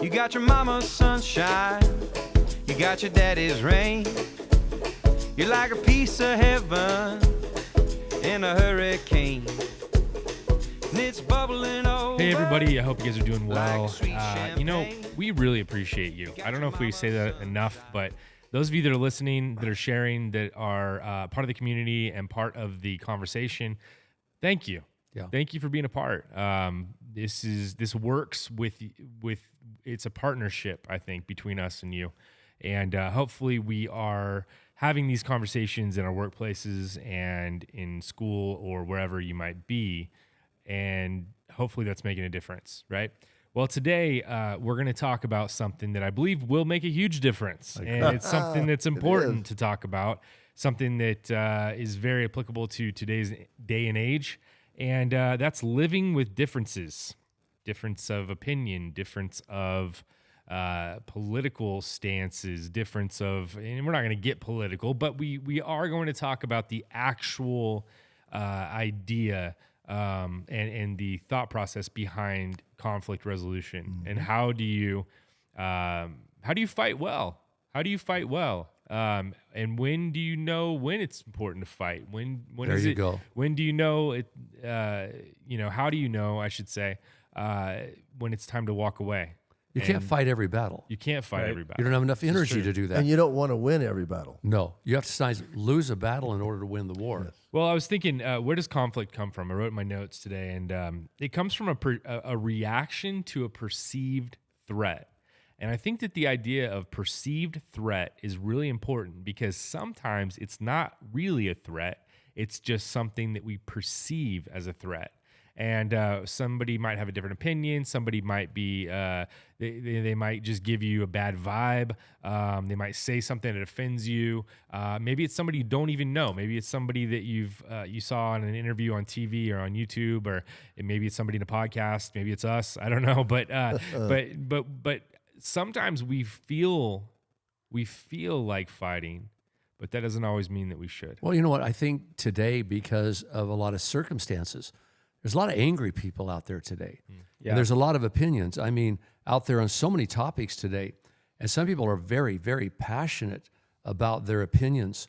You got your mama's sunshine, you got your daddy's rain. You're like a piece of heaven in a hurricane. And it's bubbling over. Hey everybody, I hope you guys are doing well. Like sweet You know, champagne. we really appreciate you. I don't know if we say that enough, but those of you that are listening, that are sharing, that are part of the community and part of the conversation, thank you. Yeah. Thank you for being a part. This works with it's a partnership, I think, between us and you. And hopefully we are having these conversations in our workplaces and in school or wherever you might be. And hopefully that's making a difference, right? Well, today we're going to talk about something that I believe will make a huge difference. And it's something that's important to talk about, something that is very applicable to today's day and age. And that's living with differences, difference of opinion, difference of political stances, difference of, and we're not going to get political, but we are going to talk about the actual idea and the thought process behind conflict resolution, and how do you fight well? How do you fight well? And when do you know when it's important to fight? When There is you it? go. When do you know it? How do you know? I should say when it's time to walk away. You can't And fight every battle. You can't fight every You battle. don't have enough energy to do that. And you don't want to win every battle. No, you have to sometimes lose a battle in order to win the war. Yes. Well, I was thinking, where does conflict come from? I wrote in my notes today, and it comes from a reaction to a perceived threat. And I think that the idea of perceived threat is really important because sometimes it's not really a threat. It's just something that we perceive as a threat. And somebody might have a different opinion. Somebody might be, they might just give you a bad vibe. They might say something that offends you. Maybe it's somebody you don't even know. Maybe it's somebody that you saw in an interview on TV or on YouTube, or maybe it's somebody in a podcast. Maybe it's us. I don't know. But sometimes we feel like fighting, but that doesn't always mean that we should. Well, you know what? I think today, because of a lot of circumstances, there's a lot of angry people out there today. Yeah. And there's a lot of opinions. I mean, out there on so many topics today. And some people are very, very passionate about their opinions,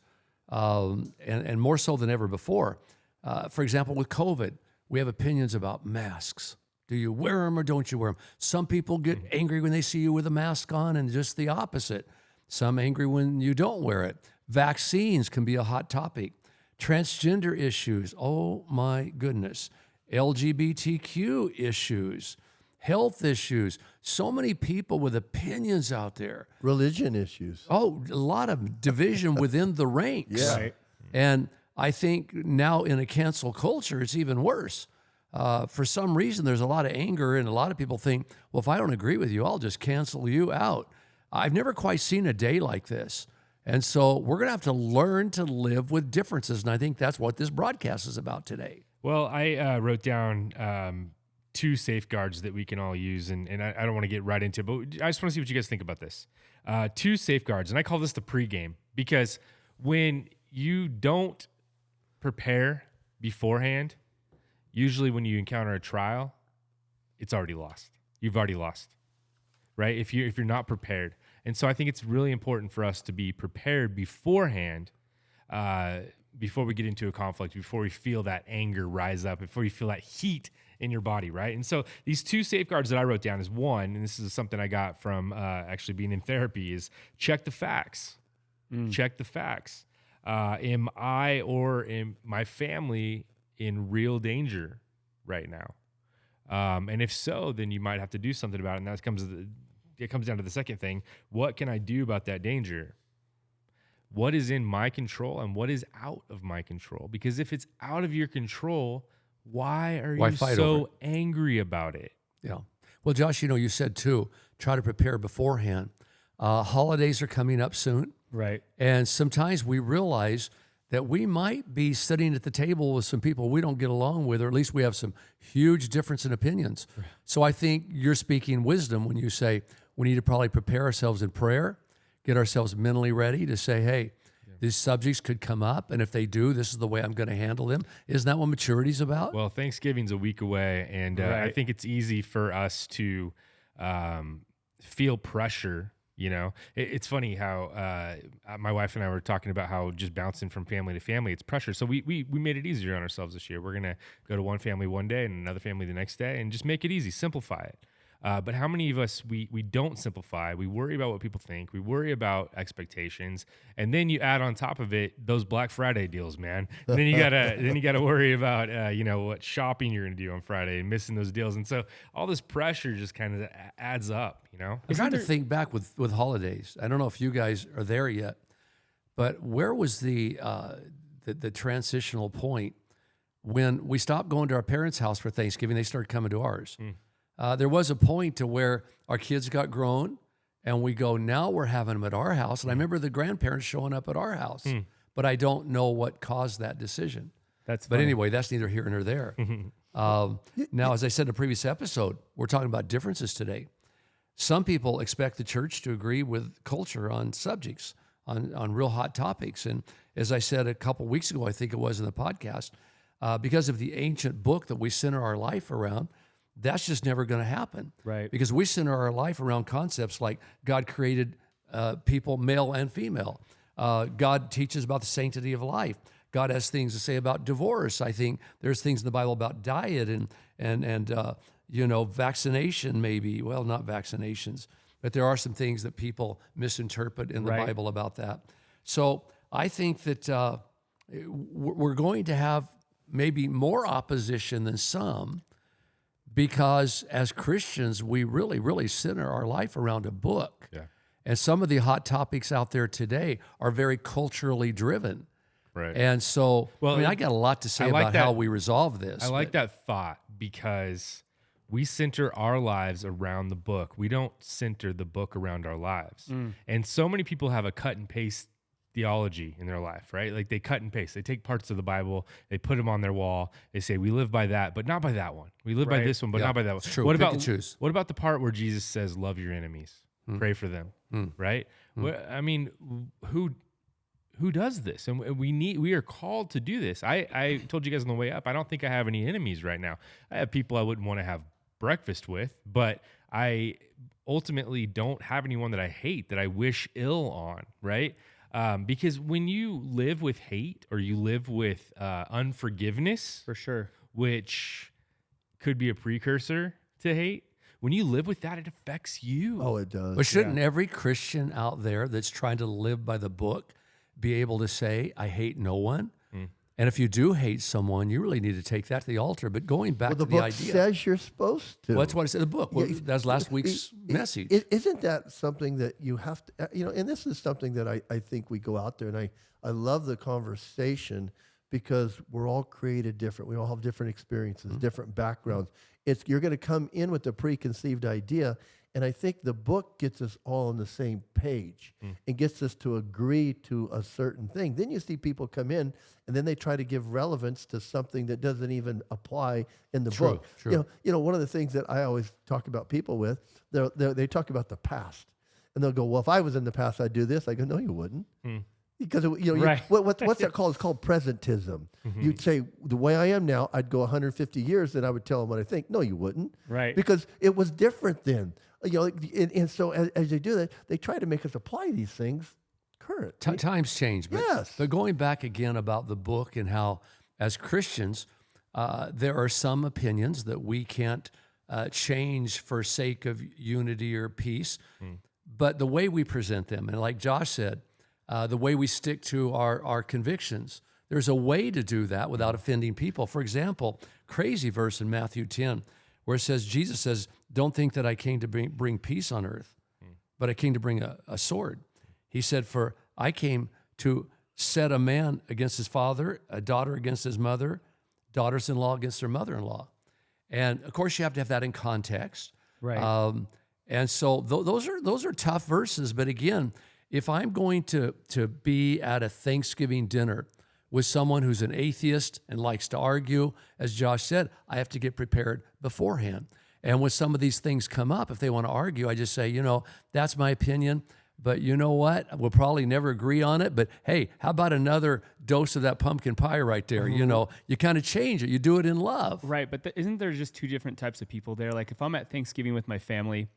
and more so than ever before. For example, with COVID, we have opinions about masks. Do you wear them or don't you wear them? Some people get angry when they see you with a mask on, and just the opposite. Some angry when you don't wear it. Vaccines can be a hot topic. Transgender issues, oh my goodness. LGBTQ issues, health issues. So many people with opinions out there. Religion issues. Oh, a lot of division within the ranks. Yeah. Right. And I think now in a cancel culture, it's even worse. For some reason, there's a lot of anger, and a lot of people think, well, if I don't agree with you, I'll just cancel you out. I've never quite seen a day like this. And so we're going to have to learn to live with differences. And I think that's what this broadcast is about today. Well, I wrote down two safeguards that we can all use, and I don't want to get right into it, but I just want to see what you guys think about this. Two safeguards, and I call this the pregame, because when you don't prepare beforehand, usually when you encounter a trial, it's already lost. You've already lost, right? If you're not prepared. And so I think it's really important for us to be prepared beforehand, before we get into a conflict, before we feel that anger rise up, before you feel that heat in your body, right? And so these two safeguards that I wrote down is one, and this is something I got from actually being in therapy, is check the facts. Check the facts. Am I or am my family in real danger right now? And if so, then you might have to do something about it. And it comes down to the second thing. What can I do about that danger? What is in my control and what is out of my control? Because if it's out of your control, why are you fight over so it? angry about it? Yeah. Well, Josh, you said too, try to prepare beforehand. Holidays are coming up soon. Right. And sometimes we realize that we might be sitting at the table with some people we don't get along with, or at least we have some huge difference in opinions. Right. So I think you're speaking wisdom when you say we need to probably prepare ourselves in prayer, get ourselves mentally ready to say, hey, these subjects could come up, and if they do, this is the way I'm going to handle them. Isn't that what maturity's about? Well, Thanksgiving's a week away, and I think it's easy for us to feel pressure. You know, it's funny how my wife and I were talking about how just bouncing from family to family, it's pressure. So we made it easier on ourselves this year. We're going to go to one family one day and another family the next day and just make it easy, simplify it. But how many of us, we don't simplify? We worry about what people think. We worry about expectations. And then you add on top of it those Black Friday deals, man. And then you gotta worry about, what shopping you're going to do on Friday and missing those deals. And so all this pressure just kind of adds up, you know? I'm trying to think back with holidays. I don't know if you guys are there yet, but where was the transitional point when we stopped going to our parents' house for Thanksgiving? They started coming to ours. There was a point to where our kids got grown, and we go, now we're having them at our house. And I remember the grandparents showing up at our house, but I don't know what caused that decision. That's But funny. anyway, that's neither here nor there. Now, as I said in a previous episode, we're talking about differences today. Some people expect the church to agree with culture on subjects, on real hot topics. And as I said a couple weeks ago, I think it was in the podcast, because of the ancient book that we center our life around, that's just never going to happen. Right. Because we center our life around concepts like God created people, male and female. God teaches about the sanctity of life. God has things to say about divorce. I think there's things in the Bible about diet and vaccination maybe. Well, not vaccinations, but there are some things that people misinterpret in the Right. Bible about that. So I think that we're going to have maybe more opposition than some, because as Christians, we really, really center our life around a book. Yeah. And some of the hot topics out there today are very culturally driven. Right. And so, Well, I got a lot to say I like about that. how we resolve this. I like but that thought because we center our lives around the book. We don't center the book around our lives. And so many people have a cut and paste theology in their life, right? Like they cut and paste. They take parts of the Bible, they put them on their wall. They say, we live by that, but not by that one. We live by Right. this one, but Yeah, not by that one. it's true. What Pick about and choose. What about the part where Jesus says, love your enemies, pray for them, right? I mean, who does this? And we are called to do this. I told you guys on the way up, I don't think I have any enemies right now. I have people I wouldn't want to have breakfast with, but I ultimately don't have anyone that I hate, that I wish ill on, right? Because when you live with hate or you live with unforgiveness, For sure. which could be a precursor to hate, when you live with that, it affects you. Oh, it does. But shouldn't every Christian out there that's trying to live by the book be able to say, I hate no one? And if you do hate someone, you really need to take that to the altar. But going back Well, the to the book idea, says you're supposed to. well, that's what I said. The book. Well, Yeah, that's last week's message. Isn't that something that you have to, and this is something that I think we go out there, and I love the conversation because we're all created different. We all have different experiences, different backgrounds. You're going to come in with a preconceived idea, and I think the book gets us all on the same page and gets us to agree to a certain thing. Then you see people come in, and then they try to give relevance to something that doesn't even apply in the book. true. You know, one of the things that I always talk about people with, they talk about the past, and they'll go, "Well, if I was in the past, I'd do this." I go, "No, you wouldn't." Because Right. what's that called? It's called presentism. You'd say the way I am now, I'd go 150 years, and I would tell them what I think. No, you wouldn't, Right. Because it was different then. You know, and so as they do that, they try to make us apply these things current. Times change. But, Yes. But going back again about the book and how, as Christians, there are some opinions that we can't change for sake of unity or peace. But the way we present them, and like Josh said, the way we stick to our convictions, there's a way to do that without offending people. For example, crazy verse in Matthew 10, where it says, Jesus says, don't think that I came to bring peace on earth, but I came to bring a sword. He said, for I came to set a man against his father, a daughter against his mother, daughters-in-law against their mother-in-law. And of course, you have to have that in context. Right. And so those are tough verses. But again, if I'm going to be at a Thanksgiving dinner with someone who's an atheist and likes to argue, as Josh said, I have to get prepared beforehand. And when some of these things come up, if they want to argue, I just say, that's my opinion. But you know what? We'll probably never agree on it. But hey, how about another dose of that pumpkin pie right there? You kind of change it. You do it in love. Right, but isn't there just two different types of people there? Like if I'm at Thanksgiving with my family,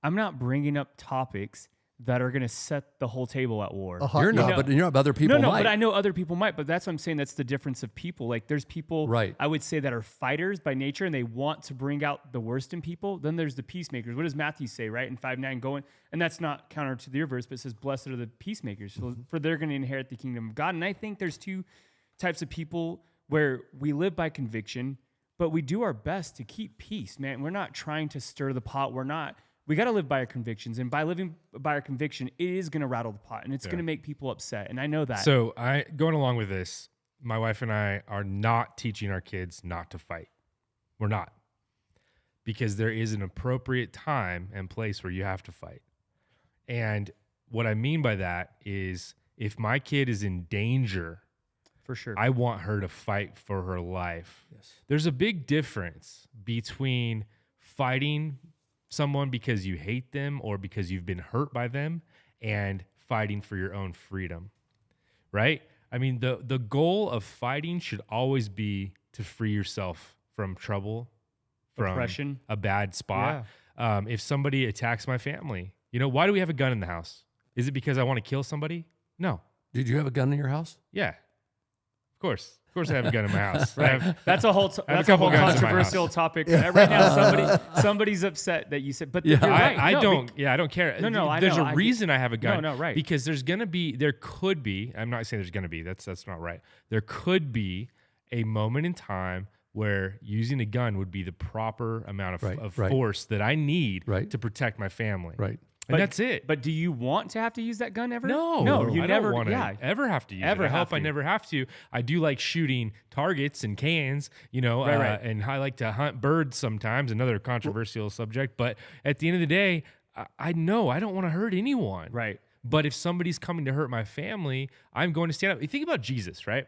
I'm not bringing up topics that are going to set the whole table at war. You're not, but other people No, might. but I know other people might. But that's what I'm saying. That's the difference of people. Like there's people, Right. I would say, that are fighters by nature, and they want to bring out the worst in people. Then there's the peacemakers. What does Matthew say, right? In 5:9, going, and that's not counter to your verse, but it says, "Blessed are the peacemakers, for they're going to inherit the kingdom of God." And I think there's two types of people where we live by conviction, but we do our best to keep peace, man. We're not trying to stir the pot. We got to live by our convictions. And by living by our conviction, it is going to rattle the pot and it's going to make people upset. And I know that. So going along with this, my wife and I are not teaching our kids not to fight. We're not. Because there is an appropriate time and place where you have to fight. And what I mean by that is if my kid is in danger, for sure, I want her to fight for her life. Yes. There's a big difference between fighting someone because you hate them or because you've been hurt by them and fighting for your own freedom, right? I mean, the goal of fighting should always be to free yourself from trouble, from oppression, a bad spot. If somebody attacks my family, why do we have a gun in the house? Is it because I want to kill somebody? No. Did you have a gun in your house? Yeah. Of course I have a gun in my house. That's a whole have a couple guns in my controversial house. topic. Right now, somebody's upset that you said, but you're right. I don't care. No, I There's know. a reason I have a gun. No, right. Because there could be, I'm not saying there's going to be, that's not right. There could be a moment in time where using a gun would be the proper amount of force that I need to protect my family. Right. And that's it. But do you want to have to use that gun ever? No, you I never don't want to ever have to use it. I hope I never have to. I do like shooting targets and cans, Right. And I like to hunt birds sometimes, another controversial subject. But at the end of the day, I know I don't want to hurt anyone. Right. But if somebody's coming to hurt my family, I'm going to stand up. You think about Jesus, right?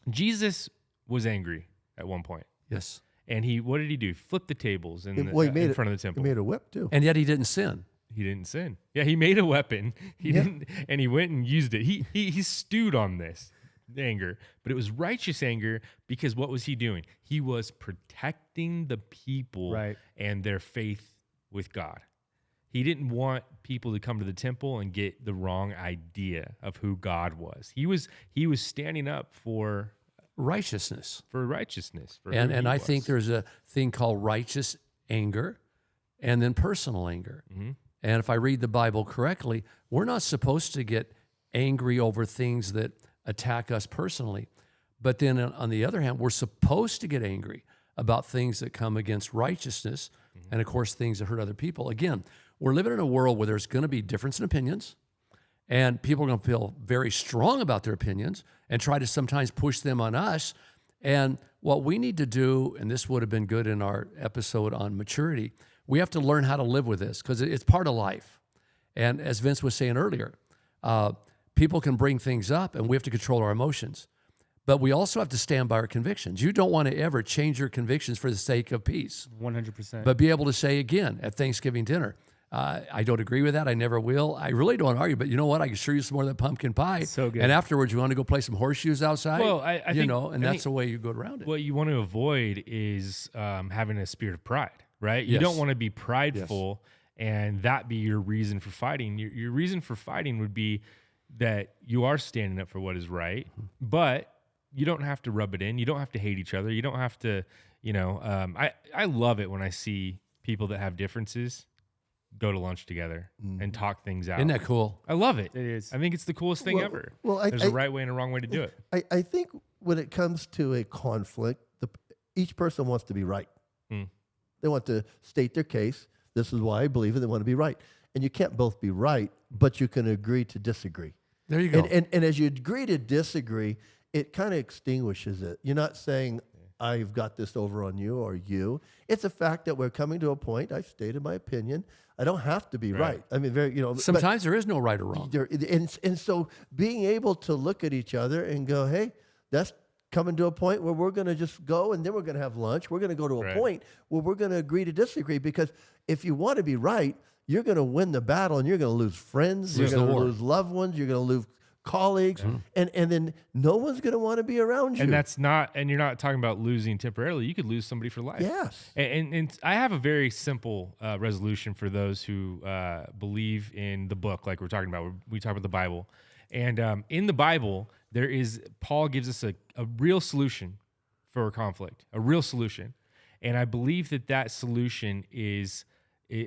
Jesus was angry at one point. Yes. And what did he do? Flip the tables in front of the temple. He made a whip too. And yet he didn't sin. He didn't sin. Yeah, he made a weapon. He didn't, and he went and used it. He stewed on this anger, but it was righteous anger because what was he doing? He was protecting the people and their faith with God. He didn't want people to come to the temple and get the wrong idea of who God was. He was standing up for righteousness. And I think there's a thing called righteous anger and then personal anger. Mm-hmm. And if I read the Bible correctly, we're not supposed to get angry over things that attack us personally. But then on the other hand, we're supposed to get angry about things that come against righteousness and, of course, things that hurt other people. Again, we're living in a world where there's going to be difference in opinions, and people are going to feel very strong about their opinions and try to sometimes push them on us. And what we need to do, and this would have been good in our episode on maturity, we have to learn how to live with this because it's part of life. And as Vince was saying earlier, people can bring things up and we have to control our emotions. But we also have to stand by our convictions. You don't want to ever change your convictions for the sake of peace. 100%. But be able to say again at Thanksgiving dinner, I don't agree with that. I never will. I really don't argue, but you know what? I can assure you some more of that pumpkin pie. So good. And afterwards, you want to go play some horseshoes outside? Well, I think, that's the way you go around it. What you want to avoid is having a spirit of pride, right? You don't want to be prideful and that be your reason for fighting. Your reason for fighting would be that you are standing up for what is right, but you don't have to rub it in. You don't have to hate each other. You don't have to, I love it when I see people that have differences go to lunch together and talk things out. Isn't that cool? I love it. It is. I think it's the coolest thing ever. Well, there's a right way and a wrong way to do it. I think when it comes to a conflict, each person wants to be right. They want to state their case. This is why I believe it. They want to be right. And you can't both be right, but you can agree to disagree. There you go. And as you agree to disagree, it kind of extinguishes it. You're not saying, I've got this over on you or you. It's a fact that we're coming to a point. I've stated my opinion. I don't have to be right. I mean, sometimes there is no right or wrong. And so being able to look at each other and go, hey, that's coming to a point where we're going to just go and then we're going to have lunch. We're going to go to a point where we're going to agree to disagree, because if you want to be right, you're going to win the battle and you're going to lose friends. You're going to lose loved ones. You're going to lose colleagues, and then no one's going to want to be around you. And that's not, and you're not talking about losing temporarily. You could lose somebody for life. Yes. And I have a very simple resolution for those who believe in the book, like we're talking about. We talk about the Bible. And in the Bible, Paul gives us a real solution for conflict, a real solution. And I believe that solution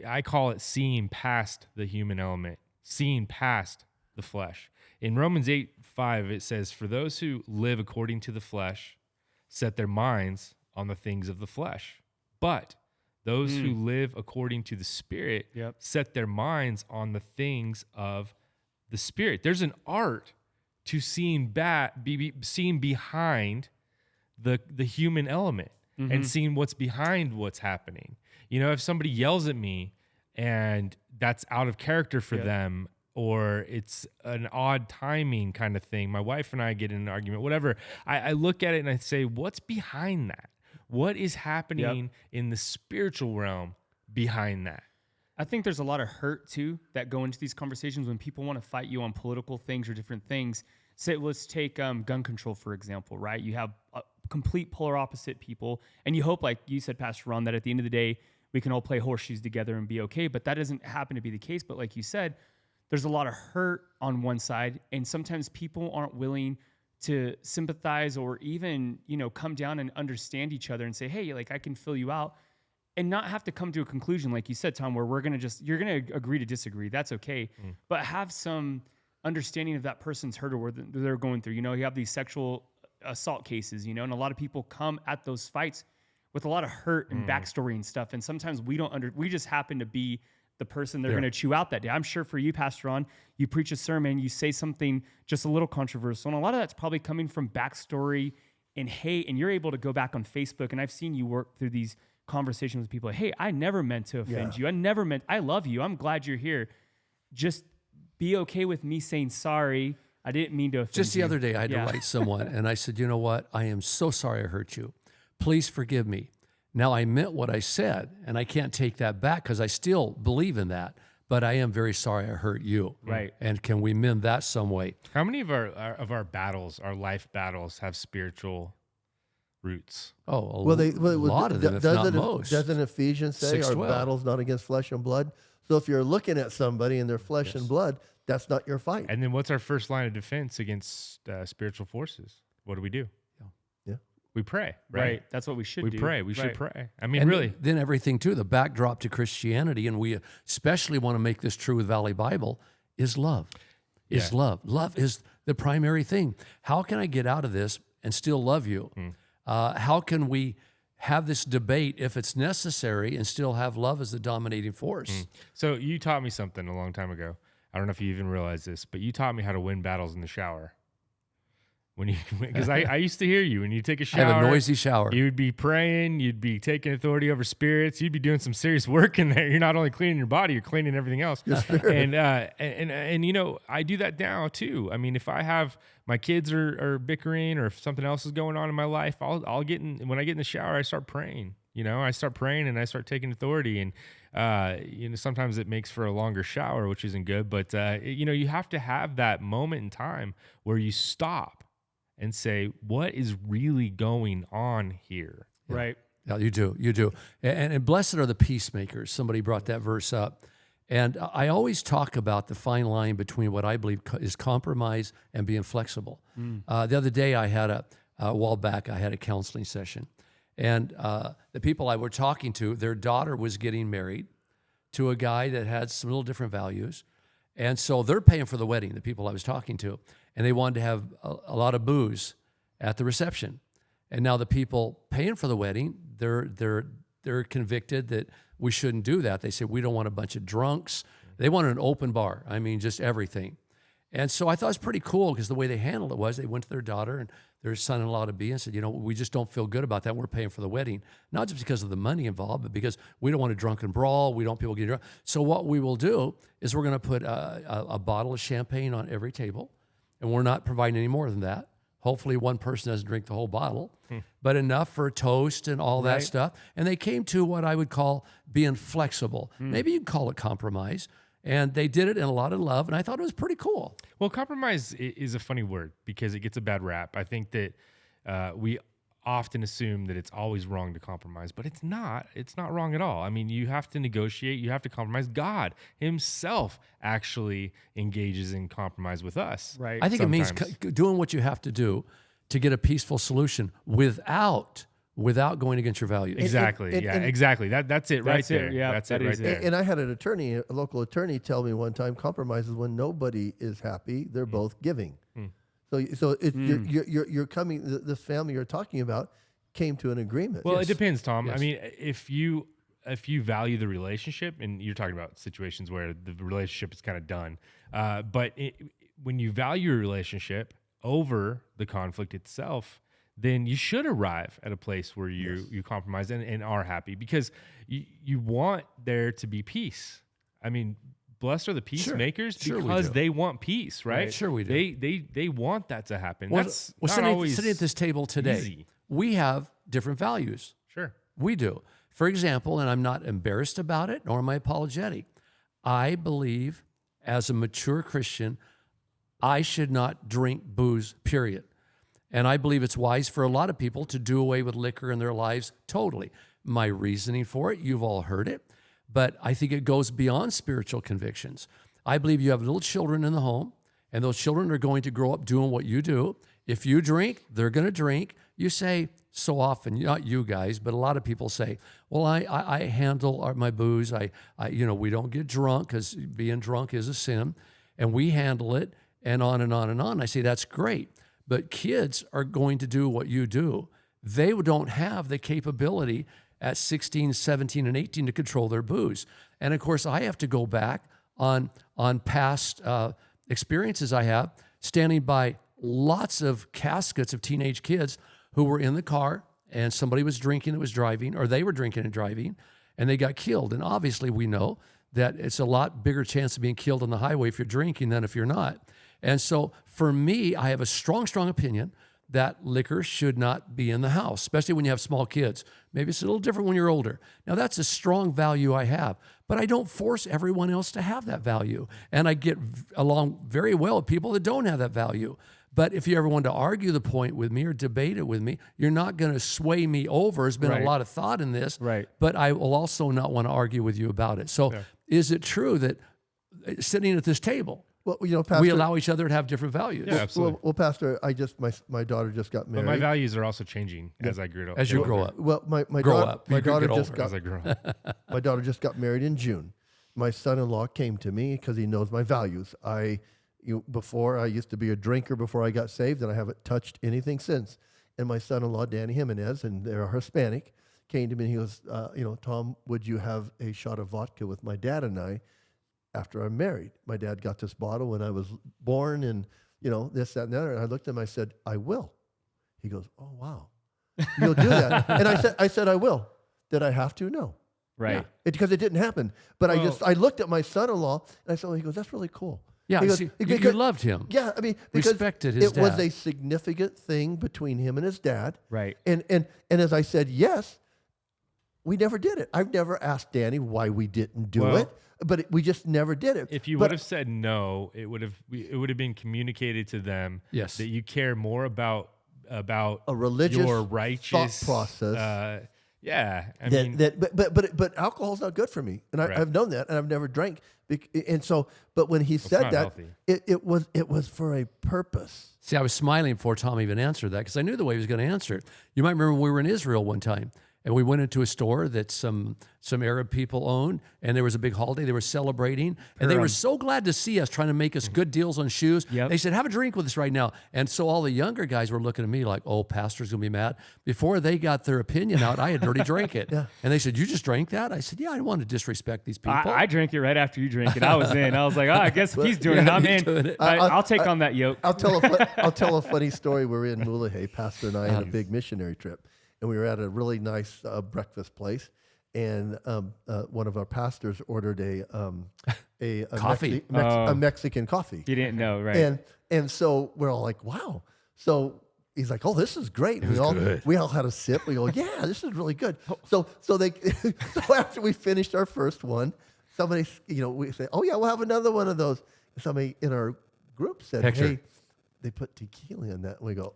I call it seeing past the human element, seeing past the flesh. In Romans 8:5, it says, "For those who live according to the flesh set their minds on the things of the flesh. But those who live according to the Spirit set their minds on the things of the Spirit." There's an art to seeing seeing behind the human element and seeing what's behind what's happening. You know, if somebody yells at me and that's out of character for them, or it's an odd timing kind of thing, my wife and I get in an argument, whatever, I look at it and I say, what's behind that? What is happening in the spiritual realm behind that? I think there's a lot of hurt too that go into these conversations when people want to fight you on political things or different things. Say, let's take gun control, for example, right? You have complete polar opposite people, and you hope, like you said, Pastor Ron, that at the end of the day, we can all play horseshoes together and be okay, but that doesn't happen to be the case. But like you said, there's a lot of hurt on one side, and sometimes people aren't willing to sympathize or even, come down and understand each other and say, hey, like, I can fill you out, and not have to come to a conclusion, like you said, Tom, where you're going to agree to disagree. That's okay. But have some understanding of that person's hurt or what they're going through. You have these sexual assault cases, and a lot of people come at those fights with a lot of hurt and backstory and stuff. And sometimes we just happen to be the person they're going to chew out that day. I'm sure for you, Pastor Ron, you preach a sermon, you say something just a little controversial, and a lot of that's probably coming from backstory and hate, and you're able to go back on Facebook, and I've seen you work through these conversations with people. Like, hey, I never meant to offend you. I love you. I'm glad you're here. Just be okay with me saying sorry. I didn't mean to offend you. Just the other day, I had to write someone, and I said, you know what? I am so sorry I hurt you. Please forgive me. Now, I meant what I said, and I can't take that back because I still believe in that, but I am very sorry I hurt you. Right. And can we mend that some way? How many of our battles, our life battles, have spiritual roots? A lot of them, if not most. Doesn't Ephesians say our 6:12. battle's not against flesh and blood? So if you're looking at somebody and they're flesh and blood, that's not your fight. And then what's our first line of defense against spiritual forces? What do? Yeah. We pray, Right. right? That's what we should do. We pray. We should Right. pray. I mean, And really. then everything too, the backdrop to Christianity, and we especially want to make this true with Valley Bible, is love. Is love. Love is the primary thing. How can I get out of this and still love you? How can we have this debate if it's necessary and still have love as the dominating force? So you taught me something a long time ago. I don't know if you even realize this, but you taught me how to win battles in the shower. Because I used to hear you when you take a shower. I have a noisy shower. You would be praying. You'd be taking authority over spirits. You'd be doing some serious work in there. You're not only cleaning your body, you're cleaning everything else. And I do that now too. I mean, if I have my kids are bickering or if something else is going on in my life, I'll get in. When I get in the shower, I start praying. I start praying and I start taking authority. And sometimes it makes for a longer shower, which isn't good. But you have to have that moment in time where you stop and say, what is really going on here? Right. Yeah, you do. And blessed are the peacemakers. Somebody brought that verse up. And I always talk about the fine line between what I believe is compromise and being flexible. The other day, I had a while back, I had a counseling session. And the people I were talking to, their daughter was getting married to a guy that had some little different values. And so they're paying for the wedding, the people I was talking to. And they wanted to have a lot of booze at the reception. And now the people paying for the wedding, they're convicted that we shouldn't do that. They say, we don't want a bunch of drunks. They wanted an open bar. I mean, just everything. And so I thought it was pretty cool because the way they handled it was they went to their daughter and their son-in-law to be and said, we just don't feel good about that. We're paying for the wedding. Not just because of the money involved, but because we don't want a drunken brawl. We don't want people getting drunk. So what we will do is we're going to put a bottle of champagne on every table, and we're not providing any more than that. Hopefully one person doesn't drink the whole bottle, but enough for a toast and all that stuff. And they came to what I would call being flexible. Maybe you'd call it compromise. And they did it in a lot of love, and I thought it was pretty cool. Well, compromise is a funny word because it gets a bad rap. I think that we often assume that it's always wrong to compromise, but it's not. It's not wrong at all. I mean, you have to negotiate. You have to compromise. God himself actually engages in compromise with us. Right. I think it means Sometimes. doing what you have to do to get a peaceful solution without going against your values. Exactly. and- yeah, and- exactly. That's it right That's it. there. Yeah, that's that it right is it. there. And I had a local attorney, tell me one time, compromise is when nobody is happy; they're both giving. So you're coming. This family you're talking about came to an agreement. Well, it depends, Tom. Yes. I mean, if you value the relationship, and you're talking about situations where the relationship is kind of done, but when you value a relationship over the conflict itself, then you should arrive at a place where you compromise and are happy, because you want there to be peace. I mean, blessed are the peacemakers Sure we because do. they want peace, right? Sure we do. They want that to happen. Well, That's well, not always sitting at this table today, easy. we have different values. Sure. We do. For example, and I'm not embarrassed about it, nor am I apologetic. I believe as a mature Christian, I should not drink booze, period. And I believe it's wise for a lot of people to do away with liquor in their lives totally. My reasoning for it, you've all heard it, but I think it goes beyond spiritual convictions. I believe you have little children in the home, and those children are going to grow up doing what you do. If you drink, they're going to drink. You say so often, not you guys, but a lot of people say, well, I handle my booze. We don't get drunk because being drunk is a sin, and we handle it, and on and on and on. I say, that's great. But kids are going to do what you do. They don't have the capability at 16, 17, and 18 to control their booze. And of course, I have to go back on past experiences I have, standing by lots of caskets of teenage kids who were in the car and somebody was drinking that was driving, or they were drinking and driving, and they got killed. And obviously we know that it's a lot bigger chance of being killed on the highway if you're drinking than if you're not. And so for me, I have a strong opinion that liquor should not be in the house, especially when you have small kids. Maybe it's a little different when you're older. Now, that's a strong value I have, but I don't force everyone else to have that value. And I get along very well with people that don't have that value. But if you ever want to argue the point with me or debate it with me, you're not going to sway me over. There's been Right. a lot of thought in this, Right. but I will also not want to argue with you about it. So is it true that sitting at this table, Well, Pastor, we allow each other to have different values? Yeah, absolutely. Well, Pastor, my daughter just got But married. my values are also changing as I grow up. As you grow up. Well, my Grow daughter, up. my You could daughter get just older. As I grow up. my daughter just got married in June. My son-in-law came to me because he knows my values. Before I used to be a drinker before I got saved, and I haven't touched anything since. And my son-in-law, Danny Jimenez, and they're Hispanic, came to me and he goes, Tom, would you have a shot of vodka with my dad and I after I'm married? My dad got this bottle when I was born, and this, that, and the other. And I looked at him, I said, I will. He goes, oh wow, you'll do that? And I said, I will. Did I have to? No. Right. Because it didn't happen. But Well- I looked at my son-in-law and I said, he goes, that's really cool. Yeah, He goes, see, you because- loved him. Yeah, I mean, because Respected his it was dad. a significant thing between him and his dad. Right. And as I said, yes, we never did it. I've never asked Danny why we didn't do Well- it, but we just never did it. If you But- would have said no, it would have been communicated to them Yes. that you care more about a religious your thought righteous process. I mean, but alcohol's not good for me, and Right. I've known that, and I've never drank. And so, but when he said not that, healthy. it was for a purpose. See, I was smiling before Tom even answered that because I knew the way he was going to answer it. You might remember when we were in Israel one time, and we went into a store that some Arab people owned, and there was a big holiday. They were celebrating, and they were so glad to see us, trying to make us good deals on shoes. Yep. They said, have a drink with us right now. And so all the younger guys were looking at me like, oh, pastor's going to be mad. Before they got their opinion out, I had already drank it. Yeah. And they said, you just drank that? I said, yeah, I didn't want to disrespect these people. I drank it right after you drank it. I was in. I was like, I guess if he's doing yeah, it, I'm he's in. doing it. I'll take on that yoke. I'll tell a funny story. We were in Mulegé, Pastor and I, on a big missionary trip, and we were at a really nice breakfast place, and one of our pastors ordered a Coffee. a Mexican coffee, You didn't know, right? and so we're all like, wow. So he's like, oh, this is great. We all had a sip. We go, yeah, this is really good. So after we finished our first one, somebody, we say, oh yeah, we'll have another one of those. Somebody in our group said, Hector. hey, they put tequila in that. And we go,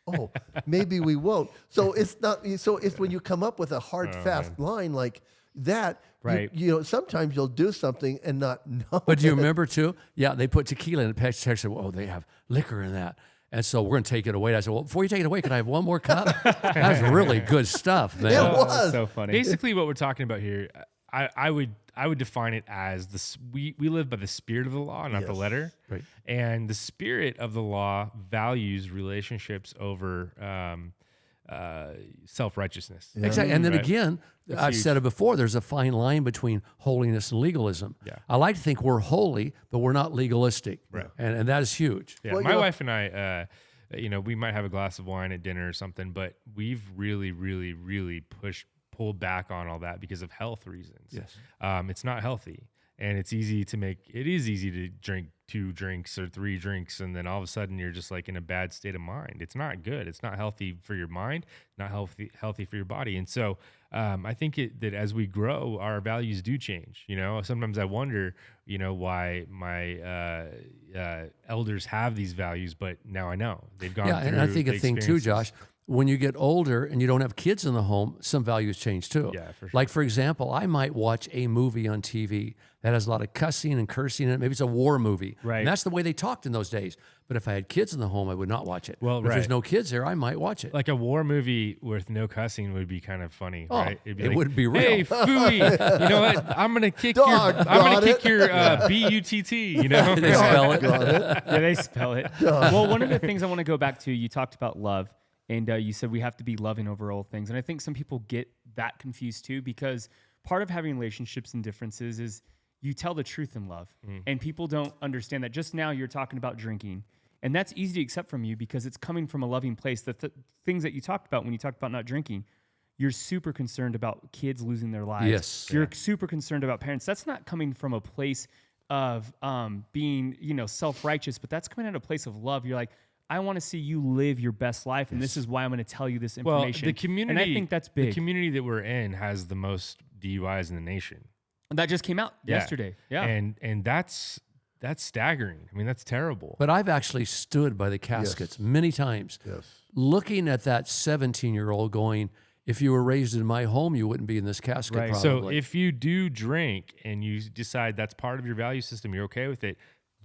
oh, maybe we won't. So it's not, so it's when you come up with a hard, fast line like that, Right. Sometimes you'll do something and not know. But do you it. remember too? Yeah, they put tequila in it. Pastor said, "Oh, they have liquor in that." And so we're going to take it away. I said, "Well, before you take it away, can I have one more cup?" That's really good stuff, man. It Oh, was. that's so funny. Basically, what we're talking about here, I would define it as this: we live by the spirit of the law, not the Yes. letter. Right. And the spirit of the law values relationships over self-righteousness. Exactly. And then Right. again, I've huge. said it before, there's a fine line between holiness and legalism. Yeah. I like to think we're holy, but we're not legalistic. Right. And that is huge. Yeah, Well, my wife and I, we might have a glass of wine at dinner or something, but we've really, really, really pulled back on all that because of health reasons. Yes. It's not healthy, and it is easy to drink 2 drinks or 3 drinks, and then all of a sudden you're just like in a bad state of mind. It's not good. It's not healthy for your mind, not healthy for your body. And so I think that as we grow, our values do change. Sometimes I wonder, why my elders have these values, but now I know they've gone Yeah, through and I think a the thing too, experiences. Josh, when you get older and you don't have kids in the home, some values change too. Yeah, for sure. Like, for example, I might watch a movie on TV that has a lot of cussing and cursing in it. Maybe it's a war movie. Right. And that's the way they talked in those days. But if I had kids in the home, I would not watch it. Well, But if there's right. no kids there, I might watch it. Like a war movie with no cussing would be kind of funny, Oh, right? It'd it wouldn't be real. Hey, phooey, you know what? I'm gonna kick Doggone your BUTT. You know, They spell it. Got it. Yeah, they spell it. Well, one of the things I want to go back to, you talked about love, and you said we have to be loving over all things. And I think some people get that confused too, because part of having relationships and differences is you tell the truth in love. And people don't understand that. Just now you're talking about drinking. And that's easy to accept from you because it's coming from a loving place. The things that you talked about when you talked about not drinking, you're super concerned about kids losing their lives. Yes. You're super concerned about parents. That's not coming from a place of being, self-righteous, but that's coming out of a place of love. You're like, I want to see you live your best life, and this is why I'm going to tell you this well, information. the community, and I think that's big. The community that we're in has the most DUIs in the nation. That just came out yesterday. Yeah. and that's staggering. I mean, that's terrible. But I've actually stood by the caskets many times, Yes. looking at that 17-year-old going, if you were raised in my home, you wouldn't be in this casket Right. probably. So if you do drink and you decide that's part of your value system, you're okay with it.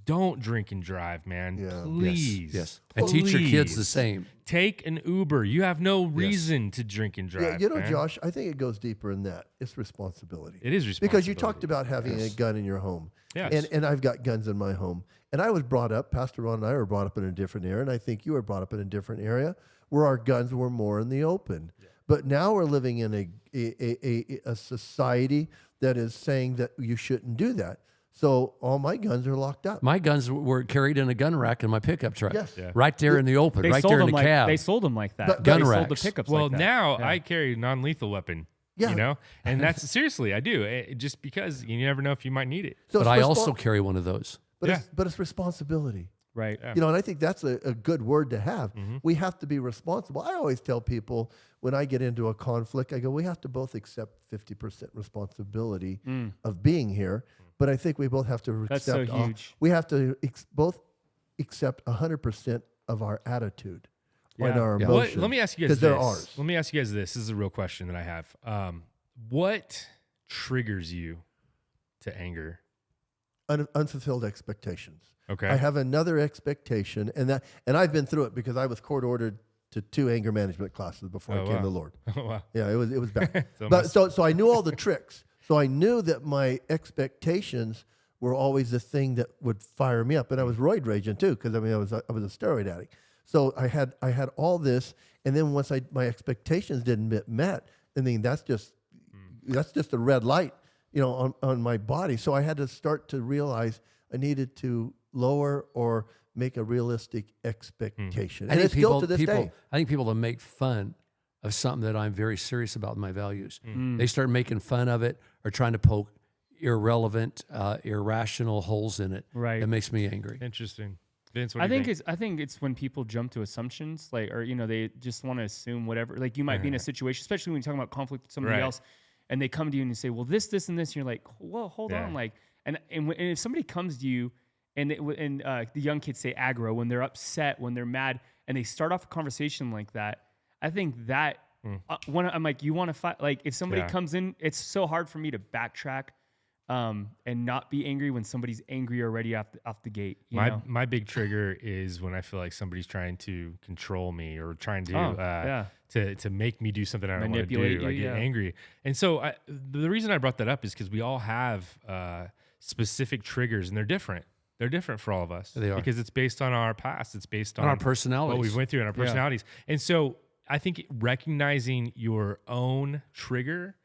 Don't drink and drive, man. Yeah. Please. Yes. And teach your kids the Please. same. Take an Uber. You have no reason to drink and drive. Yeah, man. Josh, I think it goes deeper than that. It's responsibility. It is Because you responsibility. talked about having a gun in your home. Yes. And I've got guns in my home. And I was brought up, Pastor Ron and I were brought up in a different area, and I think you were brought up in a different area where our guns were more in the open. But now we're living in a society that is saying that you shouldn't do that. So all my guns are locked up. My guns were carried in a gun rack in my pickup truck. Yes. Yeah. Right there in the open, right there in the cab. They sold them like that. But- Gun they sold racks. the pickups Well, like that. now Yeah. I carry a non-lethal weapon. Yeah. And that's seriously, I do. Just because you never know if you might need it. So but it's I respo- also carry one of those. but it's responsibility. Right. And I think that's a good word to have. We have to be responsible. I always tell people when I get into a conflict, I go, we have to both accept 50% responsibility of being here. But I think we both have to That's accept. so huge. We have to both accept 100% of our attitude and Yeah. our Yeah. emotions. Let me ask you guys this. they're ours. Let me ask you guys this. This is a real question that I have. What triggers you to anger? Unfulfilled expectations. Okay. I have another expectation, and I've been through it because I was court ordered to 2 anger management classes before I Oh, came wow. to the Lord. Oh, wow. Yeah, it was bad. So But so I knew all the tricks. So I knew that my expectations were always the thing that would fire me up, and I was roid raging too because I was a steroid addict. So I had all this, and then once my expectations didn't get met, I mean that's just a red light, on my body. So I had to start to realize I needed to lower or make a realistic expectation, and it's still to this day. I think people that make fun of something that I'm very serious about in my values, they start making fun of it or trying to poke irrelevant, irrational holes in it. Right. It makes me angry. Interesting. Vince, what I do you think it's when people jump to assumptions, like, or they just want to assume whatever. Like you might be in a situation, especially when you're talking about conflict with somebody Right. else, and they come to you and you say, well, this, and this, and you're like, well, hold Yeah. on, like, and if somebody comes to you and the young kids say aggro when they're upset, when they're mad, and they start off a conversation like that, I think that when I'm like, you want to fight, like if somebody Yeah. comes in, it's so hard for me to backtrack and not be angry when somebody's angry already off the gate. You know? My big trigger is when I feel like somebody's trying to control me or trying to to make me do something I don't want to Manipulate do. I you, get yeah. angry, and so the reason I brought that up is because we all have specific triggers, and they're different. They're different for all of us. They are. Because it's based on our past. It's based on our what personalities. we went through and our personalities. And so I think recognizing your own trigger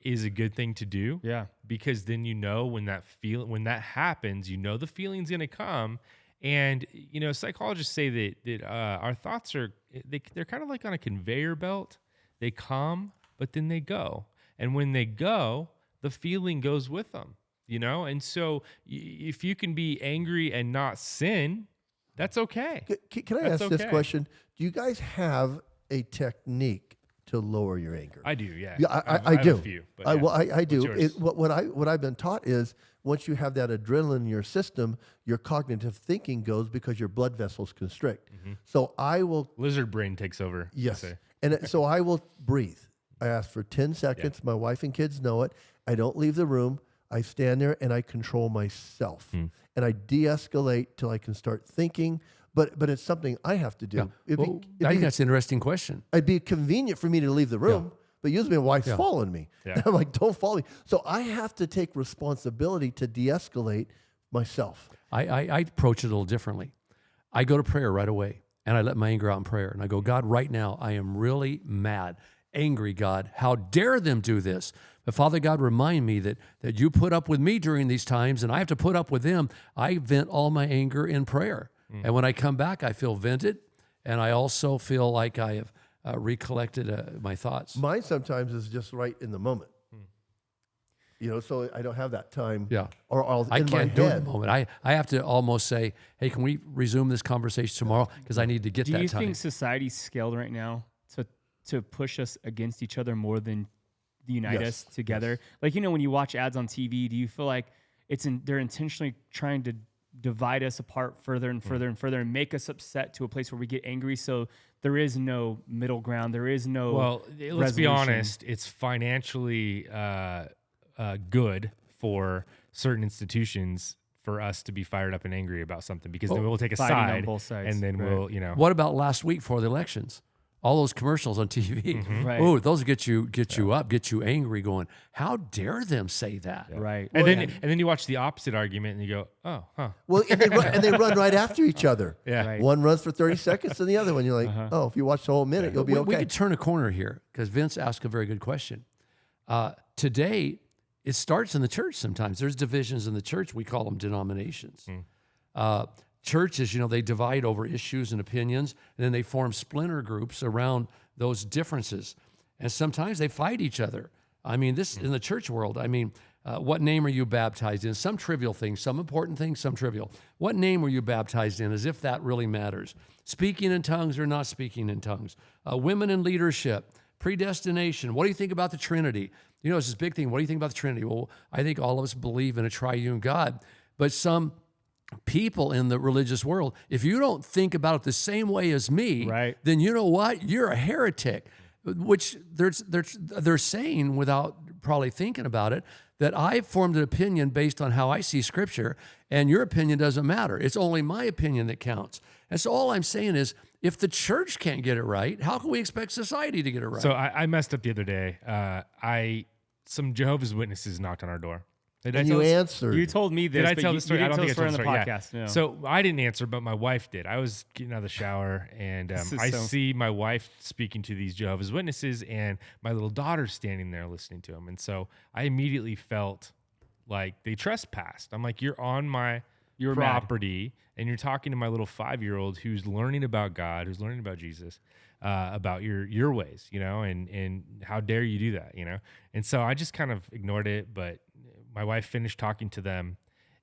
is a good thing to do. Yeah. Because then you know when that happens, you know the feeling's going to come. And you know, psychologists say that our thoughts they're kind of like on a conveyor belt. They come, but then they go. And when they go, the feeling goes with them. You know, and so if you can be angry and not sin, that's okay. Can I That's ask this okay. question? Do you guys have a technique to lower your anger? I do, yeah. Yeah, I have do. A few, but I What's do. yours? What I've been taught is once you have that adrenaline in your system, your cognitive thinking goes because your blood vessels constrict. So I will, Lizard brain takes over. they yes, say. so I will breathe. I ask for 10 seconds. My wife and kids know it. I don't leave the room. I stand there and I control myself, and I de-escalate till I can start thinking. But it's something I have to do. Yeah. Well, I think that's an interesting question. It'd be convenient for me to leave the room, but usually my wife's following me. Yeah. And I'm like, don't follow me. So I have to take responsibility to de-escalate myself. I approach it a little differently. I go to prayer right away, and I let my anger out in prayer. And I go, God, right now, I am really mad, angry, God. How dare them do this? But Father God, remind me that you put up with me during these times, and I have to put up with them. I vent all my anger in prayer. And when I come back, I feel vented, and I also feel like I have recollected my thoughts. Mine sometimes is just right in the moment. You know, so I don't have that time. Yeah. Or I'll I in my can't do it in head. the moment. I have to almost say, hey, can we resume this conversation tomorrow? Because I need to get Do that you time. think society's scaled right now to push us against each other more than unite Yes. us together? Like, you know, when you watch ads on TV, do you feel like they're intentionally trying to divide us apart further and further and further and make us upset to a place where we get angry? So there is no middle ground. There is no Well, let's be resolution. honest. It's financially good for certain institutions for us to be fired up and angry about something because then we'll take a fighting on side both sides, and then right. we'll, you know. What about last week for the elections? All those commercials on TV. Right. Oh, those get you up, get you angry. Going, how dare them say that? Right. And then you watch the opposite argument and you go, oh, huh. Well, and they run right after each other. Yeah. Right. One runs for 30 seconds and the other one, you're like, oh, if you watch the whole minute, you'll be We okay. could turn a corner here because Vince asked a very good question. Today, it starts in the church sometimes. There's divisions in the church. We call them denominations. Churches, you know, they divide over issues and opinions, and then they form splinter groups around those differences. And sometimes they fight each other. I mean, this in the church world, I mean, what name are you baptized in? Some trivial things, some important things, some trivial. What name were you baptized in, as if that really matters? Speaking in tongues or not speaking in tongues? Women in leadership, predestination. What do you think about the Trinity? You know, it's this big thing. What do you think about the Trinity? Well, I think all of us believe in a triune God, but some people in the religious world, if you don't think about it the same way as me, Right. then you know what? You're a heretic, which they're saying without probably thinking about it, that I've formed an opinion based on how I see Scripture, and your opinion doesn't matter. It's only my opinion that counts. And so all I'm saying is, if the church can't get it right, how can we expect society to get it right? So I messed up the other day. Some Jehovah's Witnesses knocked on our door. Did I and tell you this? answered. You told me this, Did I but tell you, the story? you I didn't don't tell think the I story told on the the story. podcast. Yeah. No. So I didn't answer, but my wife did. I was getting out of the shower, and I see my wife speaking to these Jehovah's Witnesses, and my little daughter's standing there listening to them. And so I immediately felt like they trespassed. I'm like, you're on my You're mad. property, and you're talking to my little 5-year-old who's learning about God, who's learning about Jesus, about your ways, you know, and how dare you do that, you know? And so I just kind of ignored it, but my wife finished talking to them,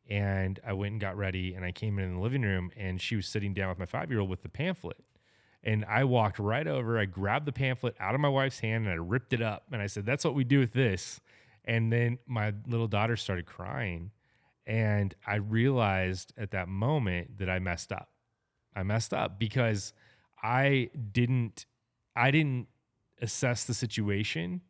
and I went and got ready, and I came in the living room, and she was sitting down with my 5-year-old with the pamphlet. And I walked right over. I grabbed the pamphlet out of my wife's hand and I ripped it up. And I said, "That's what we do with this." And then my little daughter started crying. And I realized at that moment that I messed up. I messed up because I didn't assess the situation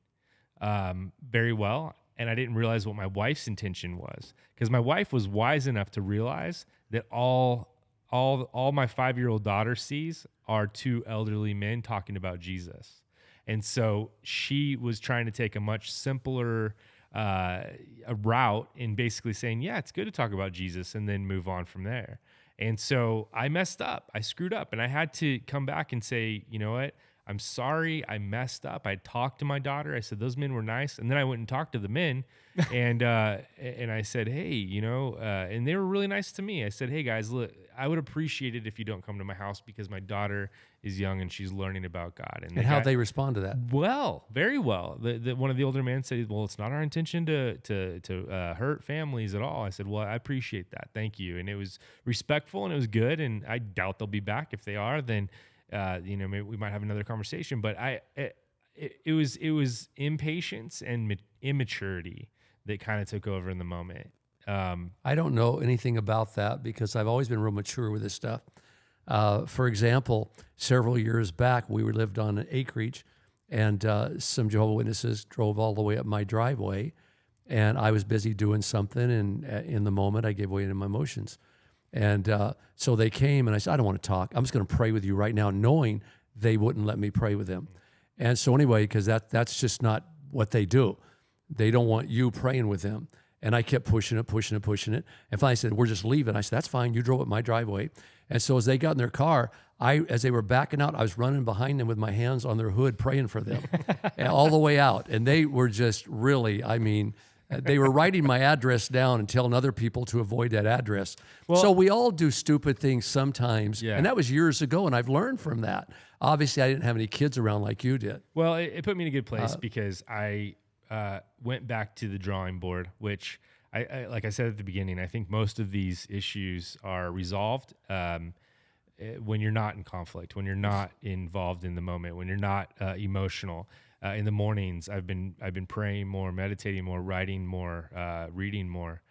very well, and I didn't realize what my wife's intention was, because my wife was wise enough to realize that all my 5-year-old daughter sees are two elderly men talking about Jesus. And so she was trying to take a much simpler a route in basically saying, yeah, it's good to talk about Jesus, and then move on from there. And so I messed up. I screwed up, and I had to come back and say, you know what? I'm sorry, I messed up. I talked to my daughter. I said, those men were nice. And then I went and talked to the men and I said, hey, and they were really nice to me. I said, hey guys, look, I would appreciate it if you don't come to my house because my daughter is young and she's learning about God. And how'd they respond to that? Well, very well. One of the older men said, well, it's not our intention to hurt families at all. I said, well, I appreciate that. Thank you. And it was respectful and it was good. And I doubt they'll be back. If they are, then maybe we might have another conversation. But it was impatience and immaturity that kind of took over in the moment. I don't know anything about that because I've always been real mature with this stuff. For example, several years back, we lived on an acreage, and some Jehovah's Witnesses drove all the way up my driveway, and I was busy doing something, and in the moment, I gave way to my emotions. And so they came, and I said, I don't want to talk. I'm just going to pray with you right now, knowing they wouldn't let me pray with them. And so anyway, because that's just not what they do. They don't want you praying with them. And I kept pushing it. And finally I said, we're just leaving. I said, that's fine. You drove up my driveway. And so as they got in their car, as they were backing out, I was running behind them with my hands on their hood, praying for them and all the way out. And they were just really, they were writing my address down and telling other people to avoid that address. So we all do stupid things sometimes. Yeah. And that was years ago, and I've learned from that. Obviously, I didn't have any kids around like you did. Well, it put me in a good place because I went back to the drawing board, which I like I said at the beginning, I think most of these issues are resolved when you're not in conflict, when you're not involved in the moment, when you're not emotional. In the mornings, I've been praying more, meditating more, writing more, reading more,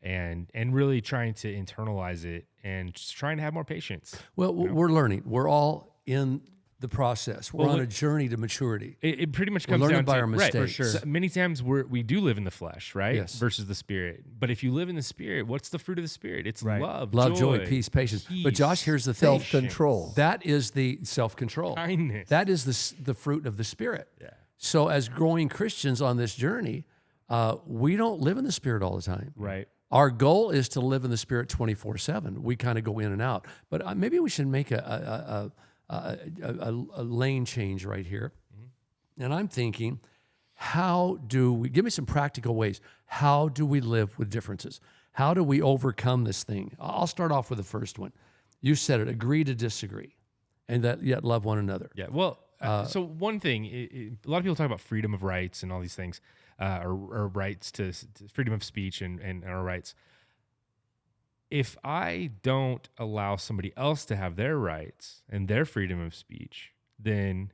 and really trying to internalize it and just trying to have more patience. Well, we're learning. We're all in the process. We're on a journey to maturity. It pretty much comes learning down by to our mistakes. Right, for sure. So many times we do live in the flesh, right? Yes. Versus the spirit. But if you live in the spirit, what's the fruit of the spirit? It's love, Joy, peace, patience. But Josh, here's the thing. Self-control. That is the self-control. Kindness. That is the fruit of the spirit. Yeah. So as growing Christians on this journey, we don't live in the spirit all the time. Right. Our goal is to live in the spirit 24/7. We kind of go in and out. But maybe we should make a lane change right here. Mm-hmm. And I'm thinking, how do we, give me some practical ways. How do we live with differences? How do we overcome this thing? I'll start off with the first one. You said it, agree to disagree, and that yet love one another. Yeah. Well, so one thing, a lot of people talk about freedom of rights and all these things, or rights to freedom of speech and our rights. If I don't allow somebody else to have their rights and their freedom of speech, then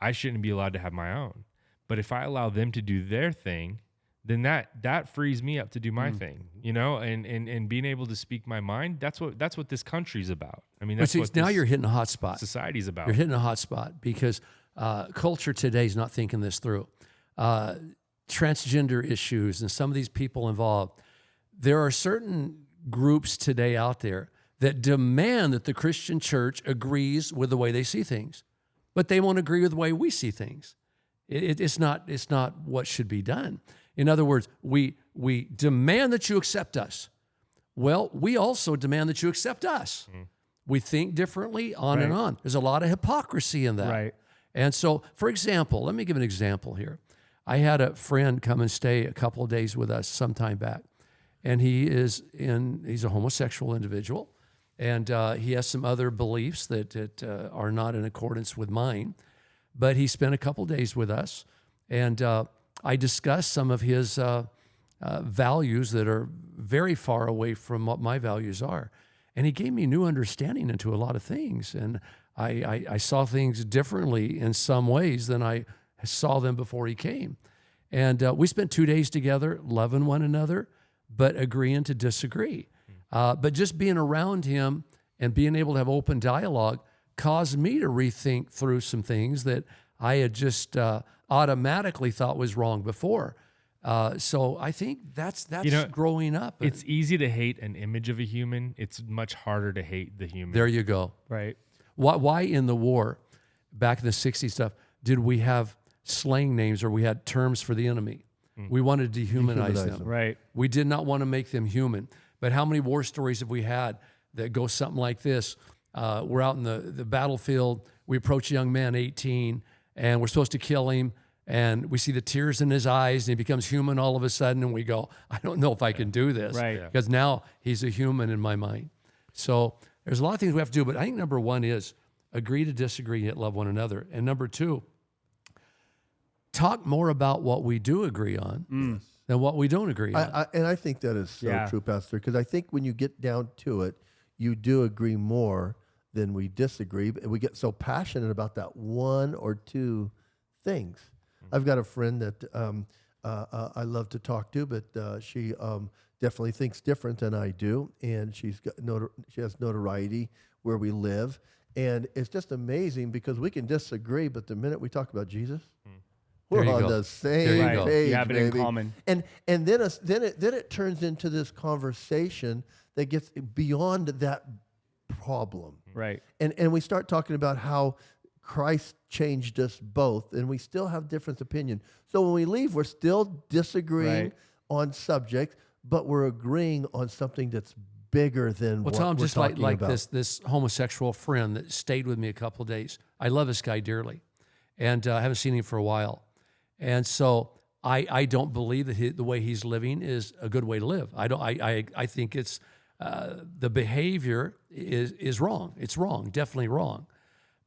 I shouldn't be allowed to have my own. But if I allow them to do their thing, then that frees me up to do my thing, and being able to speak my mind. That's what this country's about. I mean, that's what now you're hitting a hot spot. Society's about. You're hitting a hot spot because culture today is not thinking this through. Transgender issues and some of these people involved. There are certain groups today out there that demand that the Christian church agrees with the way they see things, but they won't agree with the way we see things. It's not what should be done. In other words, we demand that you accept us. Well, we also demand that you accept us. We think differently, on and on. There's a lot of hypocrisy in that. Right. And so, for example, let me give an example here. I had a friend come and stay a couple of days with us some time back. And he's a homosexual individual, and he has some other beliefs that are not in accordance with mine. But he spent a couple days with us, and I discussed some of his values that are very far away from what my values are. And he gave me new understanding into a lot of things. And I saw things differently in some ways than I saw them before he came. And we spent 2 days together, loving one another, but agreeing to disagree. But just being around him and being able to have open dialogue caused me to rethink through some things that I had just automatically thought was wrong before. So I think that's growing up. It's easy to hate an image of a human. It's much harder to hate the human. There you go. Right. Why in the war, back in the 60s stuff, did we have slang names or we had terms for the enemy? We wanted to dehumanize them. Right. We did not want to make them human. But how many war stories have we had that go something like this? We're out in the battlefield. We approach a young man, 18, and we're supposed to kill him. And we see the tears in his eyes, and he becomes human all of a sudden. And we go, I don't know if I can do this. Right. Yeah. Because now he's a human in my mind. So there's a lot of things we have to do. But I think number one is agree to disagree, yet love one another. And number two, talk more about what we do agree on than what we don't agree on. And I think that is so true, Pastor, because I think when you get down to it, you do agree more than we disagree. And we get so passionate about that one or two things. I've got a friend that I love to talk to, but she definitely thinks different than I do, and she has notoriety where we live, and it's just amazing because we can disagree, but the minute we talk about Jesus, we're on the same page, You have it baby. in common. And then it turns into this conversation that gets beyond that problem, Right. and we start talking about how Christ changed us both, and we still have different opinion. So when we leave, we're still disagreeing on subjects, but we're agreeing on something that's bigger than what Tom, we're just talking like about. this homosexual friend that stayed with me a couple of days. I love this guy dearly, and I haven't seen him for a while. And so I don't believe that the way he's living is a good way to live. I think it's the behavior is wrong. It's wrong, definitely wrong.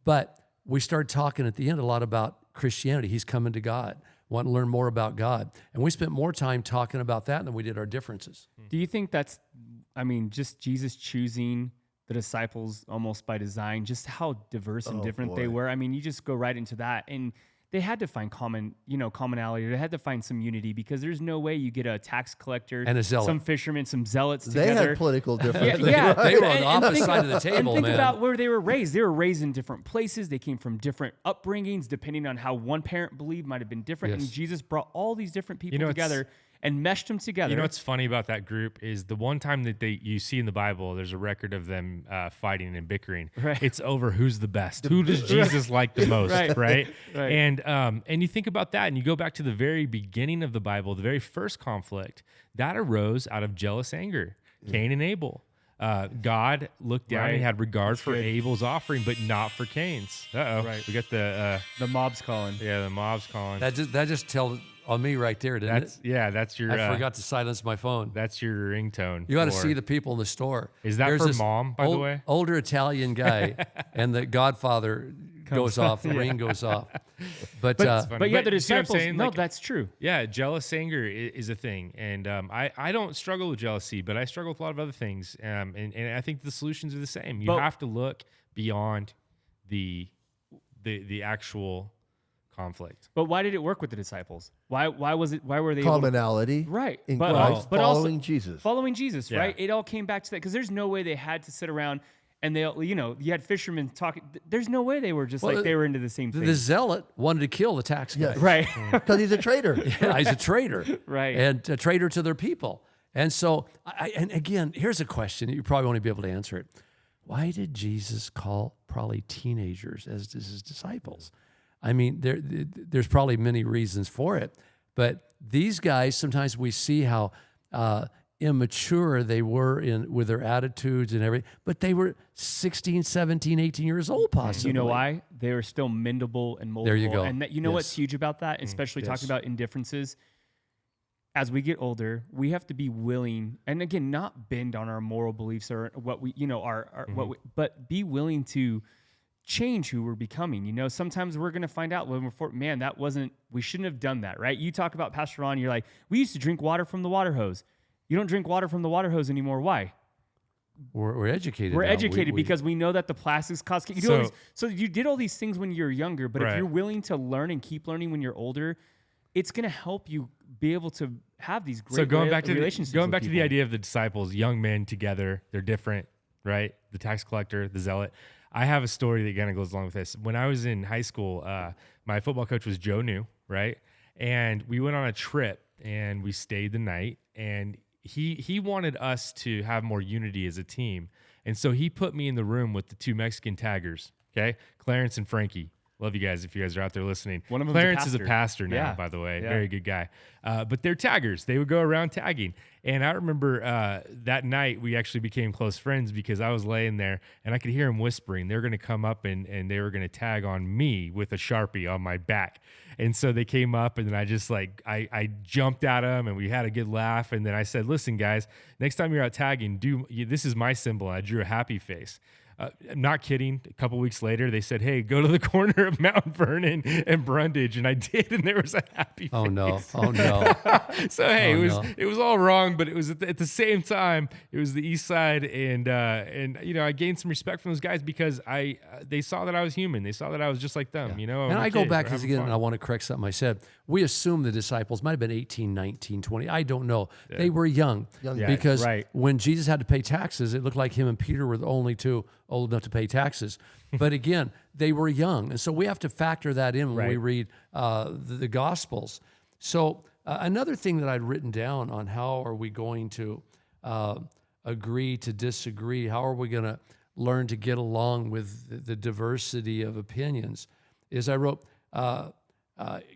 But we started talking at the end a lot about Christianity. He's coming to God, wanting to learn more about God. And we spent more time talking about that than we did our differences. Do you think that's, just Jesus choosing the disciples almost by design, just how diverse and different they were? You just go right into that. And they had to find commonality. They had to find some unity because there's no way you get a tax collector And a zealot. some fishermen, some zealots They together. had political differences. Yeah, They were on the And opposite think- side of the table, and think man. about where they were raised. They were raised in different places. They came from different upbringings, depending on how one parent believed might have been different. Yes. And Jesus brought all these different people it's- together and meshed them together. You know what's funny about that group is the one time that you see in the Bible, there's a record of them fighting and bickering. Right. It's over who's the best. Who does Jesus like the most, Right. right? Right. And you think about that, and you go back to the very beginning of the Bible, the very first conflict that arose out of jealous anger, Cain and Abel. God looked down and he had regard for Abel's offering, but not for Cain's. Right. We got the mob's calling. the mob's calling. That just told on me right there, didn't it? That's your. I forgot to silence my phone. That's your ringtone. You ought to for- see the people in the store. Is that There's for this Mom, by the way? Older Italian guy, and the Godfather goes off. The ring goes off. But It's funny. But yeah, the you see what I'm disciples. saying? No, Like, that's true. yeah, jealous anger is a thing, and I don't struggle with jealousy, but I struggle with a lot of other things, and I think the solutions are the same. You But- have to look beyond the actual conflict. But why did it work with the disciples? Why was it? Why were they able to, Commonality, right? in but Christ, but also following Jesus. following Jesus, Yeah. right? It all came back to that because there's no way they had to sit around and they, you had fishermen talking. There's no way they were just Well, like they were into the same thing, the zealot wanted to kill the tax guy. Yes. right? Because he's a traitor. Yeah, he's a traitor. Right. And a traitor to their people. And so, and again, here's a question. You probably won't be able to answer it. Why did Jesus call probably teenagers as his disciples? I mean, there's probably many reasons for it. But these guys, sometimes we see how immature they were with their attitudes and everything. But they were 16, 17, 18 years old possibly. You know why? They were still mendable and moldable. There you go. And that, what's Yes. huge about that, especially talking about indifferences. As we get older, we have to be willing, and again, not bend on our moral beliefs or what we, but be willing to change who we're becoming. Sometimes we're going to find out when we shouldn't have done that, right? You talk about Pastor Ron, you're like, we used to drink water from the water hose. You don't drink water from the water hose anymore. Why? we're educated. we're now. educated because we know that the plastics cost. You do all these, so you did all these things when you were younger, but if Right. you're willing to learn and keep learning when you're older, it's going to help you be able to have these great So going back to relationships. going with back to the people. idea of the disciples, young men together, they're different, right? The tax collector, the zealot. I have a story that kind of goes along with this. When I was in high school, my football coach was Joe New, right? And we went on a trip and we stayed the night, and he wanted us to have more unity as a team. And so he put me in the room with the two Mexican taggers, okay? Clarence and Frankie. Love you guys if you guys are out there listening. One of them's a Clarence is a pastor. pastor now, Yeah. by the way. Yeah. Very good guy. But they're taggers. They would go around tagging. And I remember that night we actually became close friends because I was laying there and I could hear them whispering. They're going to come up and they were going to tag on me with a Sharpie on my back. And so they came up and then I just I jumped at them and we had a good laugh. And then I said, listen, guys, next time you're out tagging, this is my symbol. And I drew a happy face. I'm not kidding. A couple weeks later, they said, "Hey, go to the corner of Mount Vernon and Brundage," and I did, and there was a happy face. Oh no! Oh no! So hey, Oh, it was all wrong, but it was at the same time, it was the East Side, and I gained some respect from those guys because they saw that I was human. They saw that I was just like them. And we're I go kids, back we're because having again, fun. and I want to correct something I said. We assume the disciples might have been 18, 19, 20. I don't know. They were young, Young guys, because right. when Jesus had to pay taxes, it looked like him and Peter were the only two old enough to pay taxes. But again, they were young. And so we have to factor that in when we Right. read the Gospels. So another thing that I'd written down on how are we going to agree to disagree, how are we going to learn to get along with the diversity of opinions, is I wrote,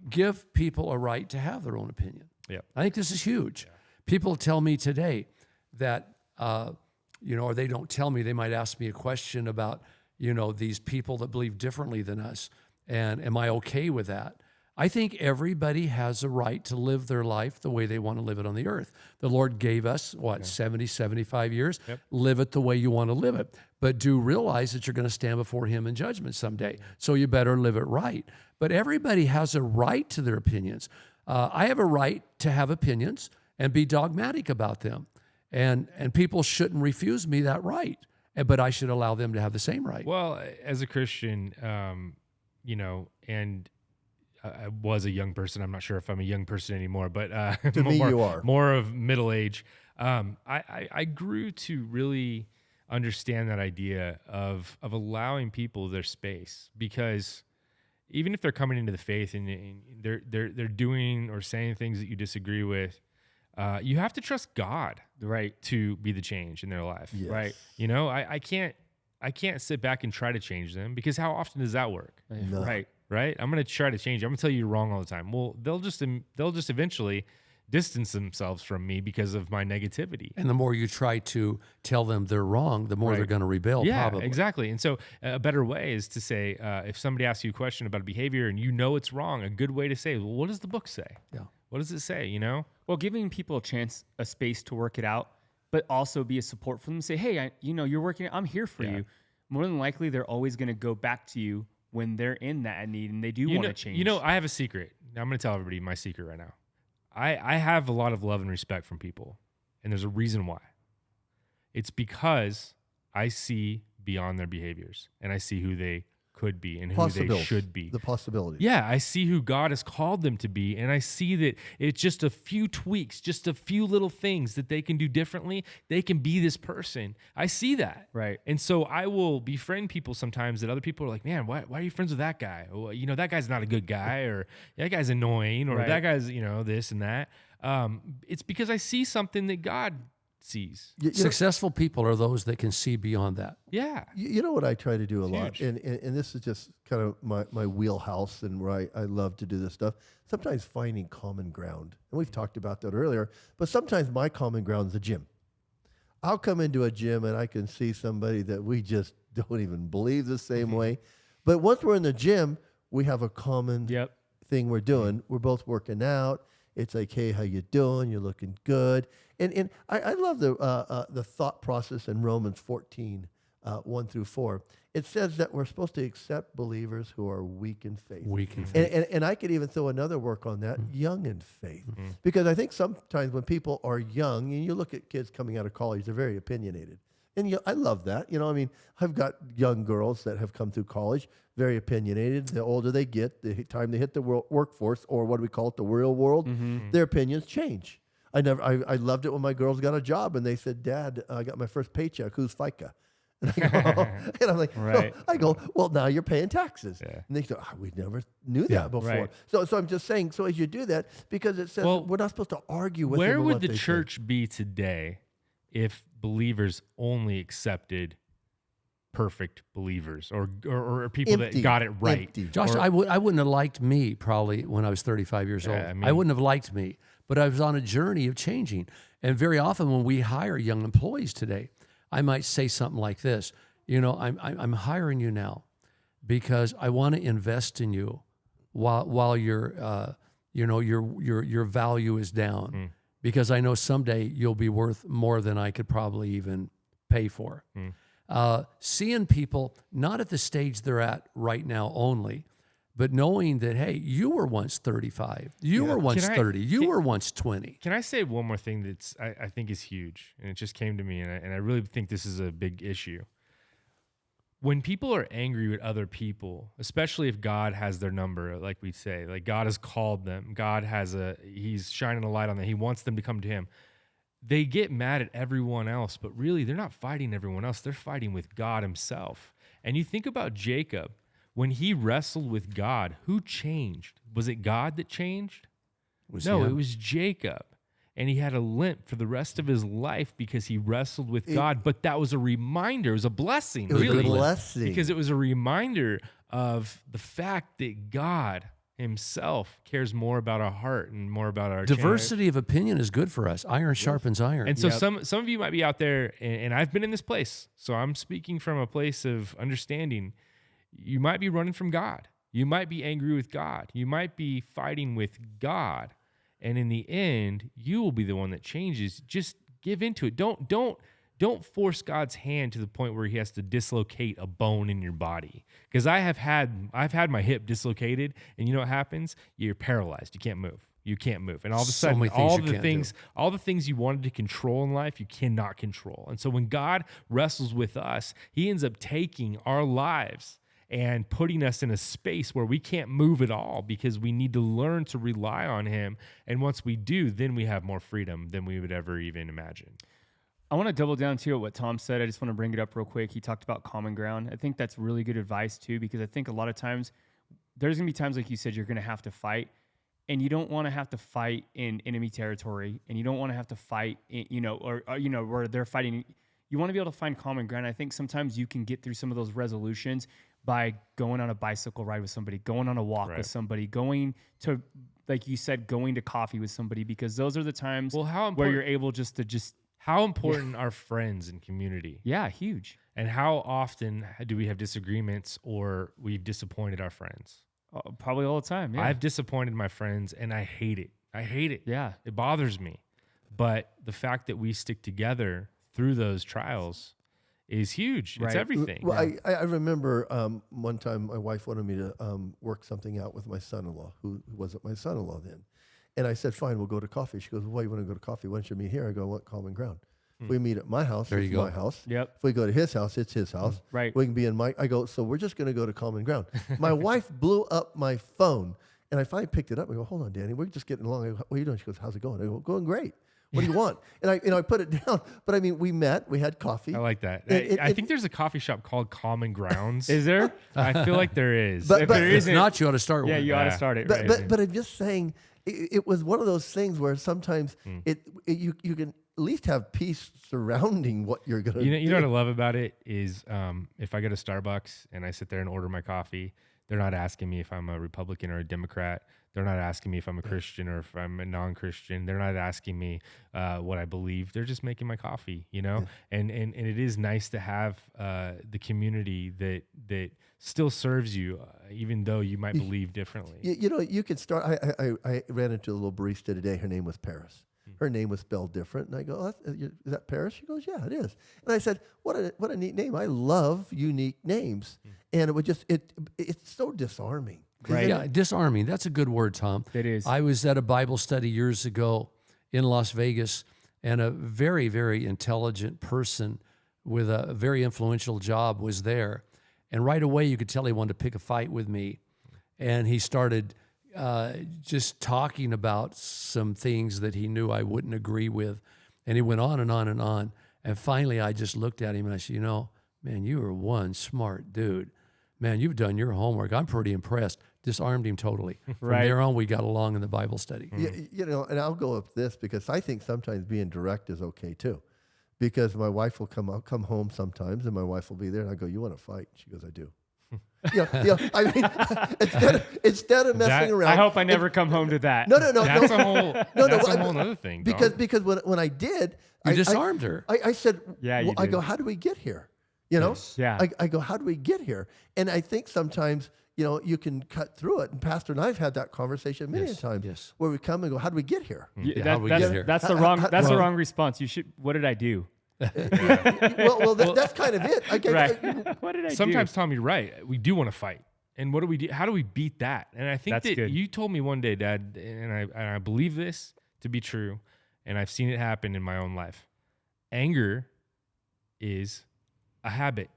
give people a right to have their own opinion. Yep. I think this is huge. People tell me today that, or they don't tell me, they might ask me a question about, these people that believe differently than us. And am I okay with that? I think everybody has a right to live their life the way they want to live it on the earth. The Lord gave us, 70, 75 years? Yep. Live it the way you want to live it. But do realize that you're going to stand before Him in judgment someday. So you better live it right. But everybody has a right to their opinions. I have a right to have opinions and be dogmatic about them. And people shouldn't refuse me that right. But I should allow them to have the same right. Well, as a Christian, and I was a young person. I'm not sure if I'm a young person anymore, but To me, you are. more of middle age. I grew to really understand that idea of allowing people their space, because even if they're coming into the faith and they're doing or saying things that you disagree with, you have to trust God, Right. to be the change in their life. Yes. Right. I can't sit back and try to change them, because how often does that work? No. Right. Right? I'm going to try to change you. I'm going to tell you you're wrong all the time. Well, they'll just eventually distance themselves from me because of my negativity. And the more you try to tell them they're wrong, the more they're going to rebel, Yeah, probably. exactly. And so a better way is to say, if somebody asks you a question about a behavior and it's wrong, a good way to say, well, what does the book say? Yeah. What does it say? Well, giving people a space to work it out, but also be a support for them. Say, hey, you're working. I'm here for you. More than likely, they're always going to go back to you when they're in that need and they do want to change. I have a secret. Now, I'm going to tell everybody my secret right now. I have a lot of love and respect from people, and there's a reason why. It's because I see beyond their behaviors, and I see who they could be and who they Possibilities. should be. The possibility. Yeah, I see who God has called them to be, and I see that it's just a few tweaks, just a few little things that they can do differently. They can be this person. I see that. Right. And so I will befriend people sometimes that other people are like, man, why are you friends with that guy? Well, that guy's not a good guy, or that guy's annoying, or Right. that guy's, this and that. It's because I see something that God sees. You know, Successful people are those that can see beyond that. Yeah. you know what I try to do a lot, huge. and this is just kind of my wheelhouse and where I love to do this stuff. Sometimes finding common ground, and we've talked about that earlier. But sometimes my common ground is the gym. I'll come into a gym and I can see somebody that we just don't even believe the same way. But once we're in the gym, we have a common Yep. thing we're doing. We're both working out. It's like, hey, how you doing? You're looking good. And I love the thought process in Romans 14, 1 through 4. It says that we're supposed to accept believers who are weak in faith. Weak in faith. And I could even throw another work on that, young in faith. Because I think sometimes when people are young, and you look at kids coming out of college, they're very opinionated. And I love that. I mean, I've got young girls that have come through college, very opinionated. The older they get, the time they hit the workforce, or what do we call it, the real world, their opinions change. I loved it when my girls got a job and they said, "Dad, I got my first paycheck. Who's FICA?" And I go, and I'm like, Right. well, now you're paying taxes. Yeah. And they go, we never knew that Yeah. before. Right. So I'm just saying, so as you do that, because it says we're not supposed to argue with them Where on would what the they think. church be today if believers only accepted perfect believers or people Empty. that got it right? Empty. Josh, I wouldn't have liked me probably when I was 35 years old. I I mean- wouldn't have liked me, but I was on a journey of changing. And very often when we hire young employees today, I might say something like this, I'm hiring you now because I want to invest in you while your value is down, because I know someday you'll be worth more than I could probably even pay for. Seeing people not at the stage they're at right now only, but knowing that, hey, you were once 35, you were once Can I- 30, you were once 20. Can I say one more thing that's I think is huge, and it just came to me, and I really think this is a big issue. When people are angry with other people, especially if God has their number, like we say, like God has called them, He's shining a light on them, He wants them to come to Him. They get mad at everyone else, but really they're not fighting everyone else. They're fighting with God Himself. And you think about Jacob, when he wrestled with God, who changed? Was it God that changed? No, him. it was Jacob. And he had a limp for the rest of his life because he wrestled with God. But that was a reminder. It was a blessing, It was a really. blessing. Because it was a reminder of the fact that God Himself cares more about our heart and more about our Diversity of opinion is good for us. Iron sharpens iron. And so some of you might be out there, and I've been in this place, so I'm speaking from a place of understanding. You might be running from God. You might be angry with God. You might be fighting with God. And in the end, you will be the one that changes. Just give into it. Don't force God's hand to the point where He has to dislocate a bone in your body. Because I've had my hip dislocated, and you know what happens? You're paralyzed. You can't move. You can't move. And all of a So sudden, many things all you the can't things, all the things you wanted to control in life, you cannot control. And so when God wrestles with us, He ends up taking our lives and putting us in a space where we can't move at all because we need to learn to rely on Him. And once we do, then we have more freedom than we would ever even imagine. I want to double down too at what Tom said. I just want to bring it up real quick. He talked about common ground. I think that's really good advice too, because I think a lot of times there's going to be times, like you said, you're going to have to fight, and you don't want to have to fight in enemy territory, and you don't want to have to fight, or where they're fighting. You want to be able to find common ground. I think sometimes you can get through some of those resolutions by going on a bicycle ride with somebody, going on a walk with somebody, going to, like you said, going to coffee with somebody, because those are the times where you're able just to How important are friends and community? yeah, huge. And how often do we have disagreements or we've disappointed our friends? Probably all the time. Yeah. I've disappointed my friends, and I hate it. I hate it. Yeah. It bothers me. But the fact that we stick together through those trials is huge. It's Right. everything. Well, I remember one time my wife wanted me to work something out with my son-in-law, who wasn't my son-in-law then. And I said, fine, we'll go to coffee. She goes, well, why you want to go to coffee? Why don't you meet here? I go, I want common ground. If we meet at my house, There it's you go. my house. Yep. If we go to his house, it's his house. Right. We can be in my, I go, so we're just going to go to common ground. My wife blew up my phone, and I finally picked it up. I go, hold on, Danny, we're just getting along. I go, what are you doing? She goes, how's it going? I go, going great. What do you want? And I put it down. But I mean, we met, we had coffee. I like that. I It- think there's a coffee shop called Common Grounds. Is there? I feel like there is. But- If but- there If isn't, not, you ought to start yeah, one. you ought to Yeah. start it. But, right. but I'm just saying, it was one of those things where sometimes you can at least have peace surrounding what you're going to do. You know what I love about it is if I go to Starbucks and I sit there and order my coffee, they're not asking me if I'm a Republican or a Democrat. They're not asking me if I'm a Christian or if I'm a non-Christian. They're not asking me what I believe. They're just making my coffee, And it is nice to have the community that still serves you, even though you might believe differently. You could start. I ran into a little barista today. Her name was Paris. Her name was spelled different. And I go, oh, is that Paris? She goes, yeah, it is. And I said, what a neat name. I love unique names. And it would just, it's so disarming. Right. Yeah, disarming. That's a good word, Tom. It is. I was at a Bible study years ago in Las Vegas, and a very, very intelligent person with a very influential job was there. And right away, you could tell he wanted to pick a fight with me. And he started just talking about some things that he knew I wouldn't agree with. And he went on and on and on. And finally, I just looked at him and I said, man, you are one smart dude. Man, you've done your homework. I'm pretty impressed. Disarmed him totally. From there on, we got along in the Bible study. And I'll go with this because I think sometimes being direct is okay too. Because my wife will come home sometimes and my wife will be there and I go, you want to fight? She goes, I do. I mean, instead of messing around. I hope I never come home to that. No. That's a whole other thing. Because dog. when I did, You disarmed her. I said, Yeah, you I did. go, how do we get here? You know, Yeah. I go, how do we get here? And I think sometimes, you can cut through it. And Pastor and I have had that conversation many times where we come and go, how do we get here? how do we get here? That's the wrong. That's the wrong response. You should. What did I do? That's kind of it. Right. What did I do? Sometimes, Tom, you're right. We do want to fight. And what do we do? How do we beat that? And I think That's that good. you told me one day, Dad, and I believe this to be true, and I've seen it happen in my own life. Anger is a habit.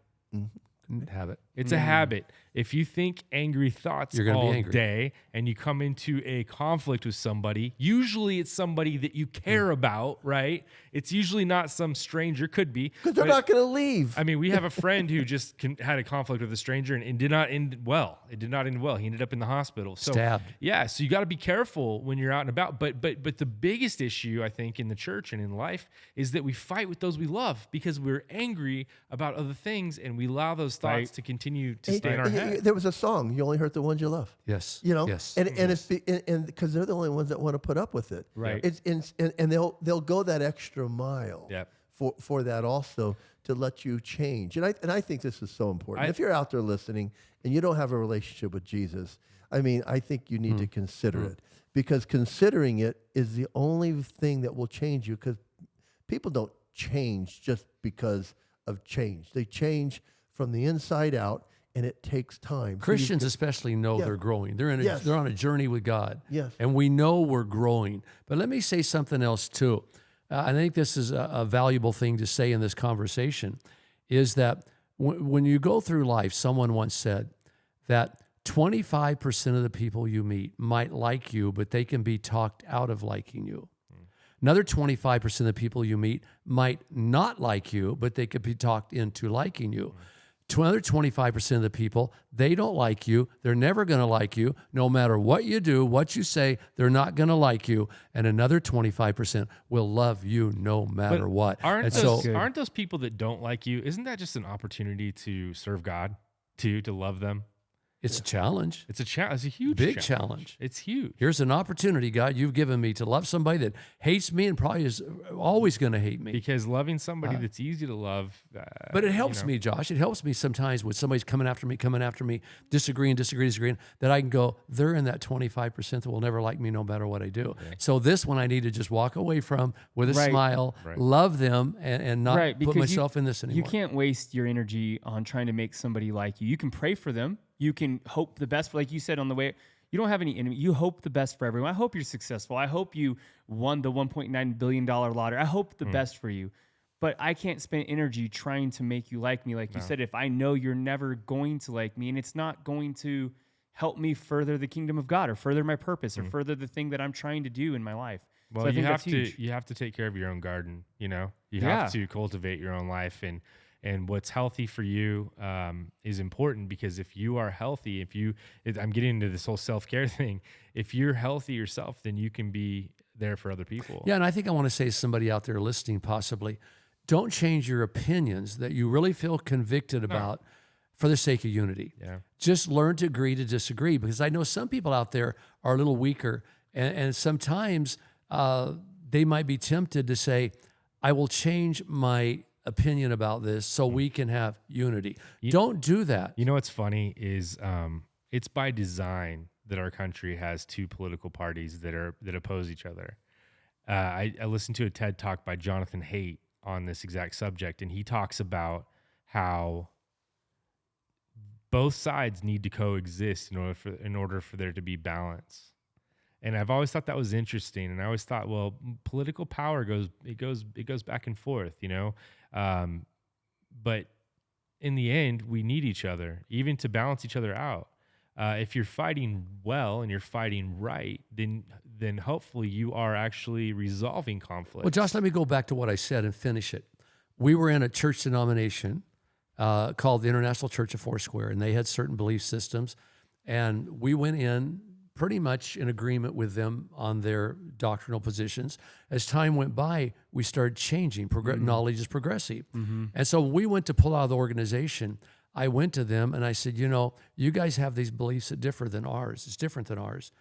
Habit. It's a habit. If you think angry thoughts You're gonna be all angry. day and you come into a conflict with somebody, usually it's somebody that you care about, right? It's usually not some stranger, could be. Because they're but- not going to leave. I mean, we have a friend who just had a conflict with a stranger and did not end well. It did not end well. He ended up in the hospital. So, Stabbed. Yeah, so you got to be careful when you're out and about. But the biggest issue, I think, in the church and in life is that we fight with those we love because we're angry about other things and we allow those thoughts Right. to continue to stay in our head. There was a song, you only hurt the ones you love. Yes. Yes. And because they're the only ones that want to put up with it. Right. And they'll go that extra mile Yep. for that also to let you change. And I think this is so important. If you're out there listening and you don't have a relationship with Jesus, I mean, I think you need to consider it because considering it is the only thing that will change you because people don't change just because of change. They change from the inside out. And it takes time. So Christians especially know they're growing. They're they're on a journey with God. Yes. And we know we're growing. But let me say something else too. I think this is a valuable thing to say in this conversation is that when you go through life, someone once said that 25% of the people you meet might like you, but they can be talked out of liking you. Another 25% of the people you meet might not like you, but they could be talked into liking you. Another 25% of the people, they don't like you. They're never going to like you. No matter what you do, what you say, they're not going to like you. And another 25% will love you no matter what. Aren't And aren't those people that don't like you, isn't that just an opportunity to serve God, to love them? it's a challenge. It's a challenge. It's a huge Big challenge. It's huge. Here's an opportunity, God, you've given me to love somebody that hates me and probably is always going to hate me. Because loving somebody that's easy to love. But it helps me, Josh. It helps me sometimes when somebody's coming after me, disagreeing, that I can go, they're in that 25% that will never like me no matter what I do. Okay. So this one I need to just walk away from with a smile, love them, and not put myself in this anymore. You can't waste your energy on trying to make somebody like you. You can pray for them. You can hope the best, like you said on the way. You don't have any enemy. You hope the best for everyone. I hope you're successful. I hope you won the $1.9 billion lottery. I hope the best for you. But I can't spend energy trying to make you like me. Like you said, if I know you're never going to like me and it's not going to help me further the kingdom of God or further my purpose or further the thing that I'm trying to do in my life. Well, so I think you have that's huge. you have to take care of your own garden. You have to cultivate your own life, and what's healthy for you is important because if you are healthy, I'm getting into this whole self-care thing. If you're healthy yourself, then you can be there for other people. Yeah, and I think I want to say to somebody out there listening, possibly, don't change your opinions that you really feel convicted about for the sake of unity. Yeah. Just learn to agree to disagree because I know some people out there are a little weaker and sometimes they might be tempted to say, I will change my opinion about this so we can have unity. Don't do that. You know what's funny is it's by design that our country has two political parties that oppose each other. I listened to a TED Talk by Jonathan Haidt on this exact subject, and he talks about how both sides need to coexist in order for there to be balance. And I've always thought that was interesting, and I always thought, well, political power goes back and forth, but in the end, we need each other, even to balance each other out. If you're fighting well and you're fighting right, then hopefully you are actually resolving conflict. Well, Josh, let me go back to what I said and finish it. We were in a church denomination called the International Church of Foursquare, and they had certain belief systems. And we went in pretty much in agreement with them on their doctrinal positions. As time went by, we started changing. Knowledge is progressive. And so we went to pull out of the organization. I went to them and I said, you guys have these beliefs that differ than ours. It's different than ours.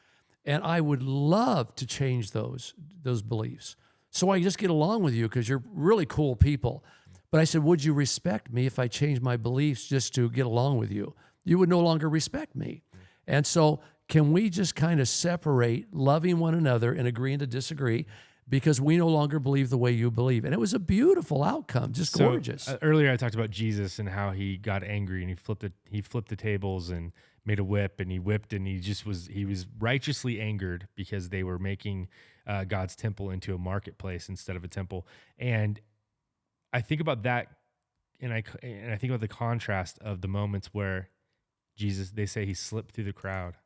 And I would love to change those beliefs. So I just get along with you because you're really cool people. But I said, would you respect me if I changed my beliefs just to get along with you? You would no longer respect me. And so can we just kind of separate loving one another and agreeing to disagree because we no longer believe the way you believe? And it was a beautiful outcome, just gorgeous. Earlier I talked about Jesus and how he got angry and he flipped the tables and made a whip, and he whipped, and he was righteously angered because they were making God's temple into a marketplace instead of a temple. And I think about that, and I think about the contrast of the moments where Jesus, they say he slipped through the crowd.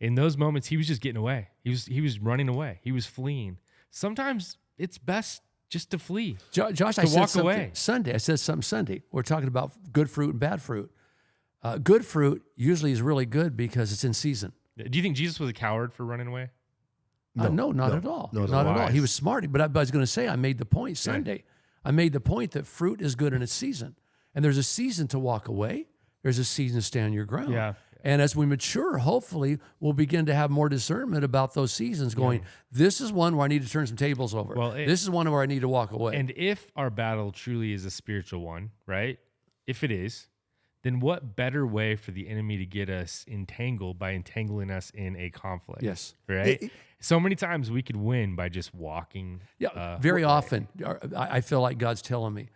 In those moments, he was just getting away. He was running away. He was fleeing. Sometimes it's best just to flee. Josh, I said walk something away. Sunday. I said something Sunday. We're talking about good fruit and bad fruit. Good fruit usually is really good because it's in season. Do you think Jesus was a coward for running away? No, not at all. No, not at all. wise. He was smart. But I was going to say, I made the point Sunday. I made the point that fruit is good in its season. And there's a season to walk away. There's a season to stand your ground. Yeah. And as we mature, hopefully, we'll begin to have more discernment about those seasons going, this is one where I need to turn some tables over. Well, this is one where I need to walk away. And if our battle truly is a spiritual one, right? If it is, then what better way for the enemy to get us entangled by entangling us in a conflict? Yes. Right? So many times we could win by just walking. Very often, I feel like God's telling me,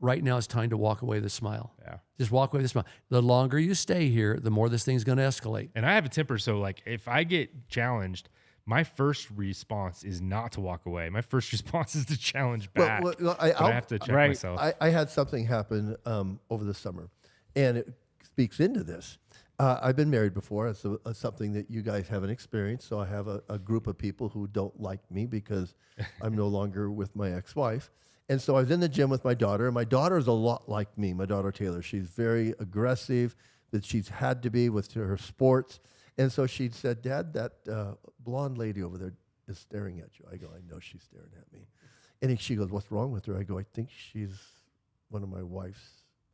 right now it's time to walk away with a smile. Yeah. Just walk away with a smile. The longer you stay here, the more this thing's going to escalate. And I have a temper, so like if I get challenged, my first response is not to walk away. My first response is to challenge back. I have to check myself. I had something happen over the summer, and it speaks into this. I've been married before. It's something that you guys haven't experienced. So I have a group of people who don't like me because I'm no longer with my ex-wife. And so I was in the gym with my daughter, and my daughter is a lot like me, my daughter Taylor. She's very aggressive, that she's had to be with her sports. And so she said, Dad, that blonde lady over there is staring at you. I go, I know she's staring at me. And she goes, what's wrong with her? I go, I think she's one of my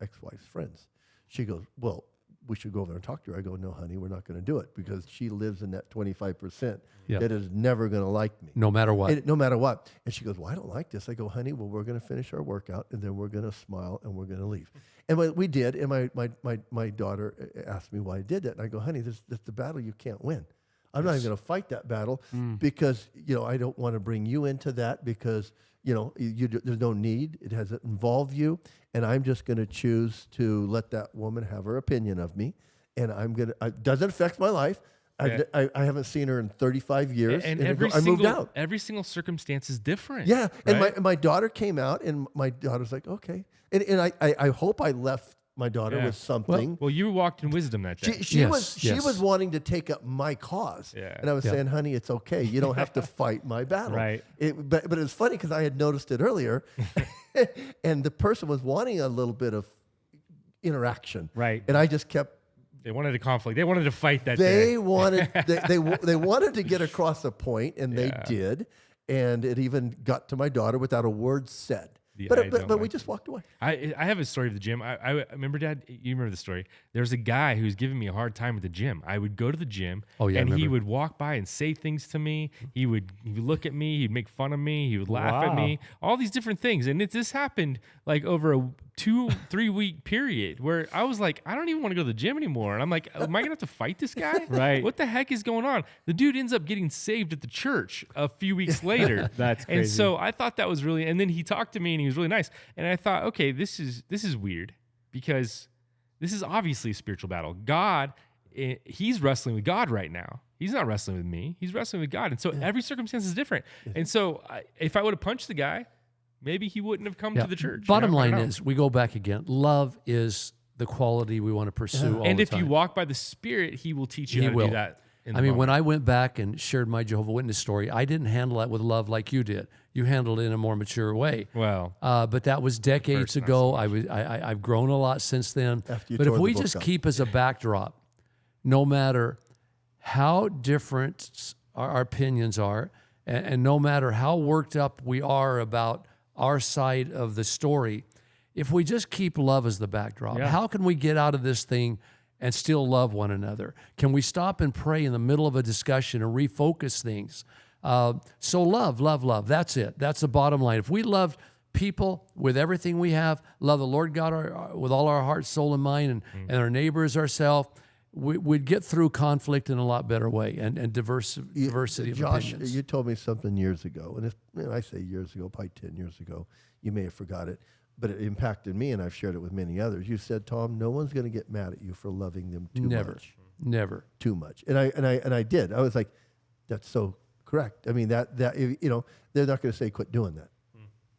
ex-wife's friends. She goes, well, we should go over and talk to her. I go, no, honey, we're not going to do it because she lives in that 25% that is never going to like me. No matter what. No matter what. And she goes, well, I don't like this. I go, honey, well, we're going to finish our workout and then we're going to smile and we're going to leave. And we did. And my daughter asked me why I did that. And I go, honey, this is the battle you can't win. I'm not even going to fight that battle because, I don't want to bring you into that because, there's no need. It hasn't involved you. And I'm just going to choose to let that woman have her opinion of me. And it doesn't affect my life. I haven't seen her in 35 years. And I moved out. Every single circumstance is different. Yeah. Right? And my daughter came out and my daughter's like, okay. And I hope I left my daughter with something. Well, you walked in wisdom that day. She was wanting to take up my cause, and I was saying, "Honey, it's okay. You don't have to fight my battle." Right. But it was funny because I had noticed it earlier, and the person was wanting a little bit of interaction, Right. And I just kept. They wanted a conflict. They wanted to fight that day. They wanted they wanted to get across a point, and they did, and it even got to my daughter without a word said. But we just walked away. I have a story of the gym. I remember, Dad, you remember the story. There was a guy who was giving me a hard time at the gym. I would go to the gym, and he would walk by and say things to me. He would look at me. He'd make fun of me. He would laugh at me. All these different things. And this happened like over a 2-3 week period where I was like, I don't even want to go to the gym anymore. And I'm like, am I going to have to fight this guy? Right. What the heck is going on? The dude ends up getting saved at the church a few weeks later. That's crazy. And so I thought that was really, and then he talked to me and he was really nice. And I thought, okay, this is weird because this is obviously a spiritual battle. God, he's wrestling with God right now. He's not wrestling with me. He's wrestling with God. And so every circumstance is different. And so if I would have punched the guy, maybe he wouldn't have come Yeah. to the church. Bottom I don't line know. is, we go back again. Love is the quality we want to pursue all and the if time. you walk by the Spirit, he will teach you He how to will. do that. In I mean, when I went back and shared my Jehovah's Witness story, I didn't handle that with love like you did. You handled it in a more mature way. well, But that was decades First, not ago. so I've grown a lot since then. After you But if tore the we book just up. keep as a backdrop, no matter how different our opinions are, and no matter how worked up we are about our side of the story, if we just keep love as the backdrop, Yeah. how can we get out of this thing and still love one another? Can we stop and pray in the middle of a discussion and refocus things? So love. That's it. That's the bottom line. If we love people with everything we have, love the Lord God with all our heart, soul, and mind, and our neighbors, ourselves, we'd get through conflict in a lot better way and diversity of Josh, opinions. you told me something years ago, and I say years ago, probably 10 years ago. You may have forgot it, but it impacted me, and I've shared it with many others. You said, Tom, no one's going to get mad at you for loving them too much. Never. Too much. And I did. I was like, that's so correct. I mean, that they're not going to say quit doing that.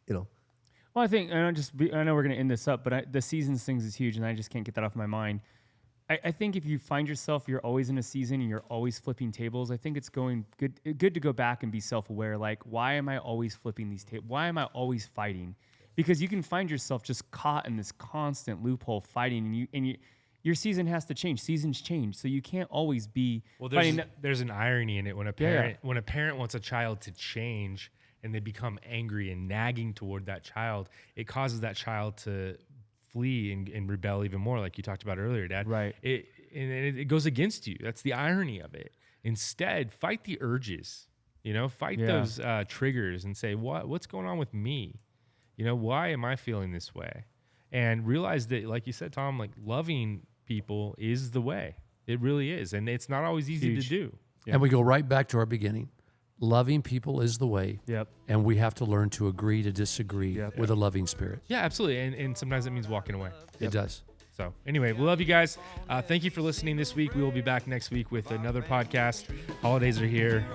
Well, I think, I know we're going to end this up, but the seasons things is huge, and I just can't get that off my mind. I think if you find yourself, you're always in a season and you're always flipping tables, I think it's good to go back and be self-aware. Like, why am I always flipping these tables? Why am I always fighting? Because you can find yourself just caught in this constant loophole fighting, and your season has to change. Seasons change, so you can't always be fighting. there's an irony in it when a parent wants a child to change and they become angry and nagging toward that child. It causes that child to flee and rebel even more, like you talked about earlier, Dad. Right. It goes against you. That's the irony of it. Instead, fight the urges. Fight those triggers and say, what's going on with me? Why am I feeling this way? And realize that, like you said, Tom, like loving people is the way. It really is, and it's not always easy to do. And we go right back to our beginning. Loving people is the way. Yep. And we have to learn to agree to disagree with a loving spirit. Yeah, absolutely. And sometimes it means walking away. It does. So anyway, we love you guys. Thank you for listening this week. We will be back next week with another podcast. Holidays are here.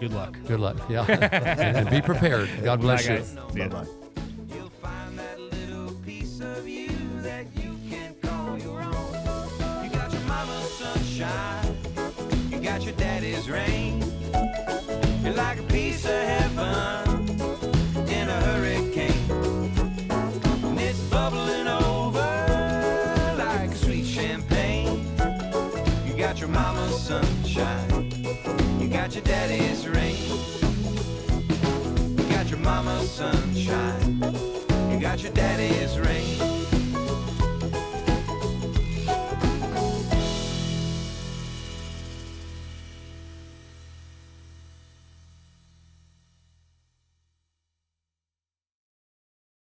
Good luck. Good luck. Yeah. and be prepared. God bless Bye, you. guys. See ya. Bye-bye. You'll find that little piece of you that you can call your own. You got your mama's sunshine, you got your daddy's rain. You're like a piece of heaven in a hurricane, and it's bubbling over like sweet champagne. You got your mama's sunshine, you got your daddy's rain. You got your mama's sunshine, you got your daddy's rain.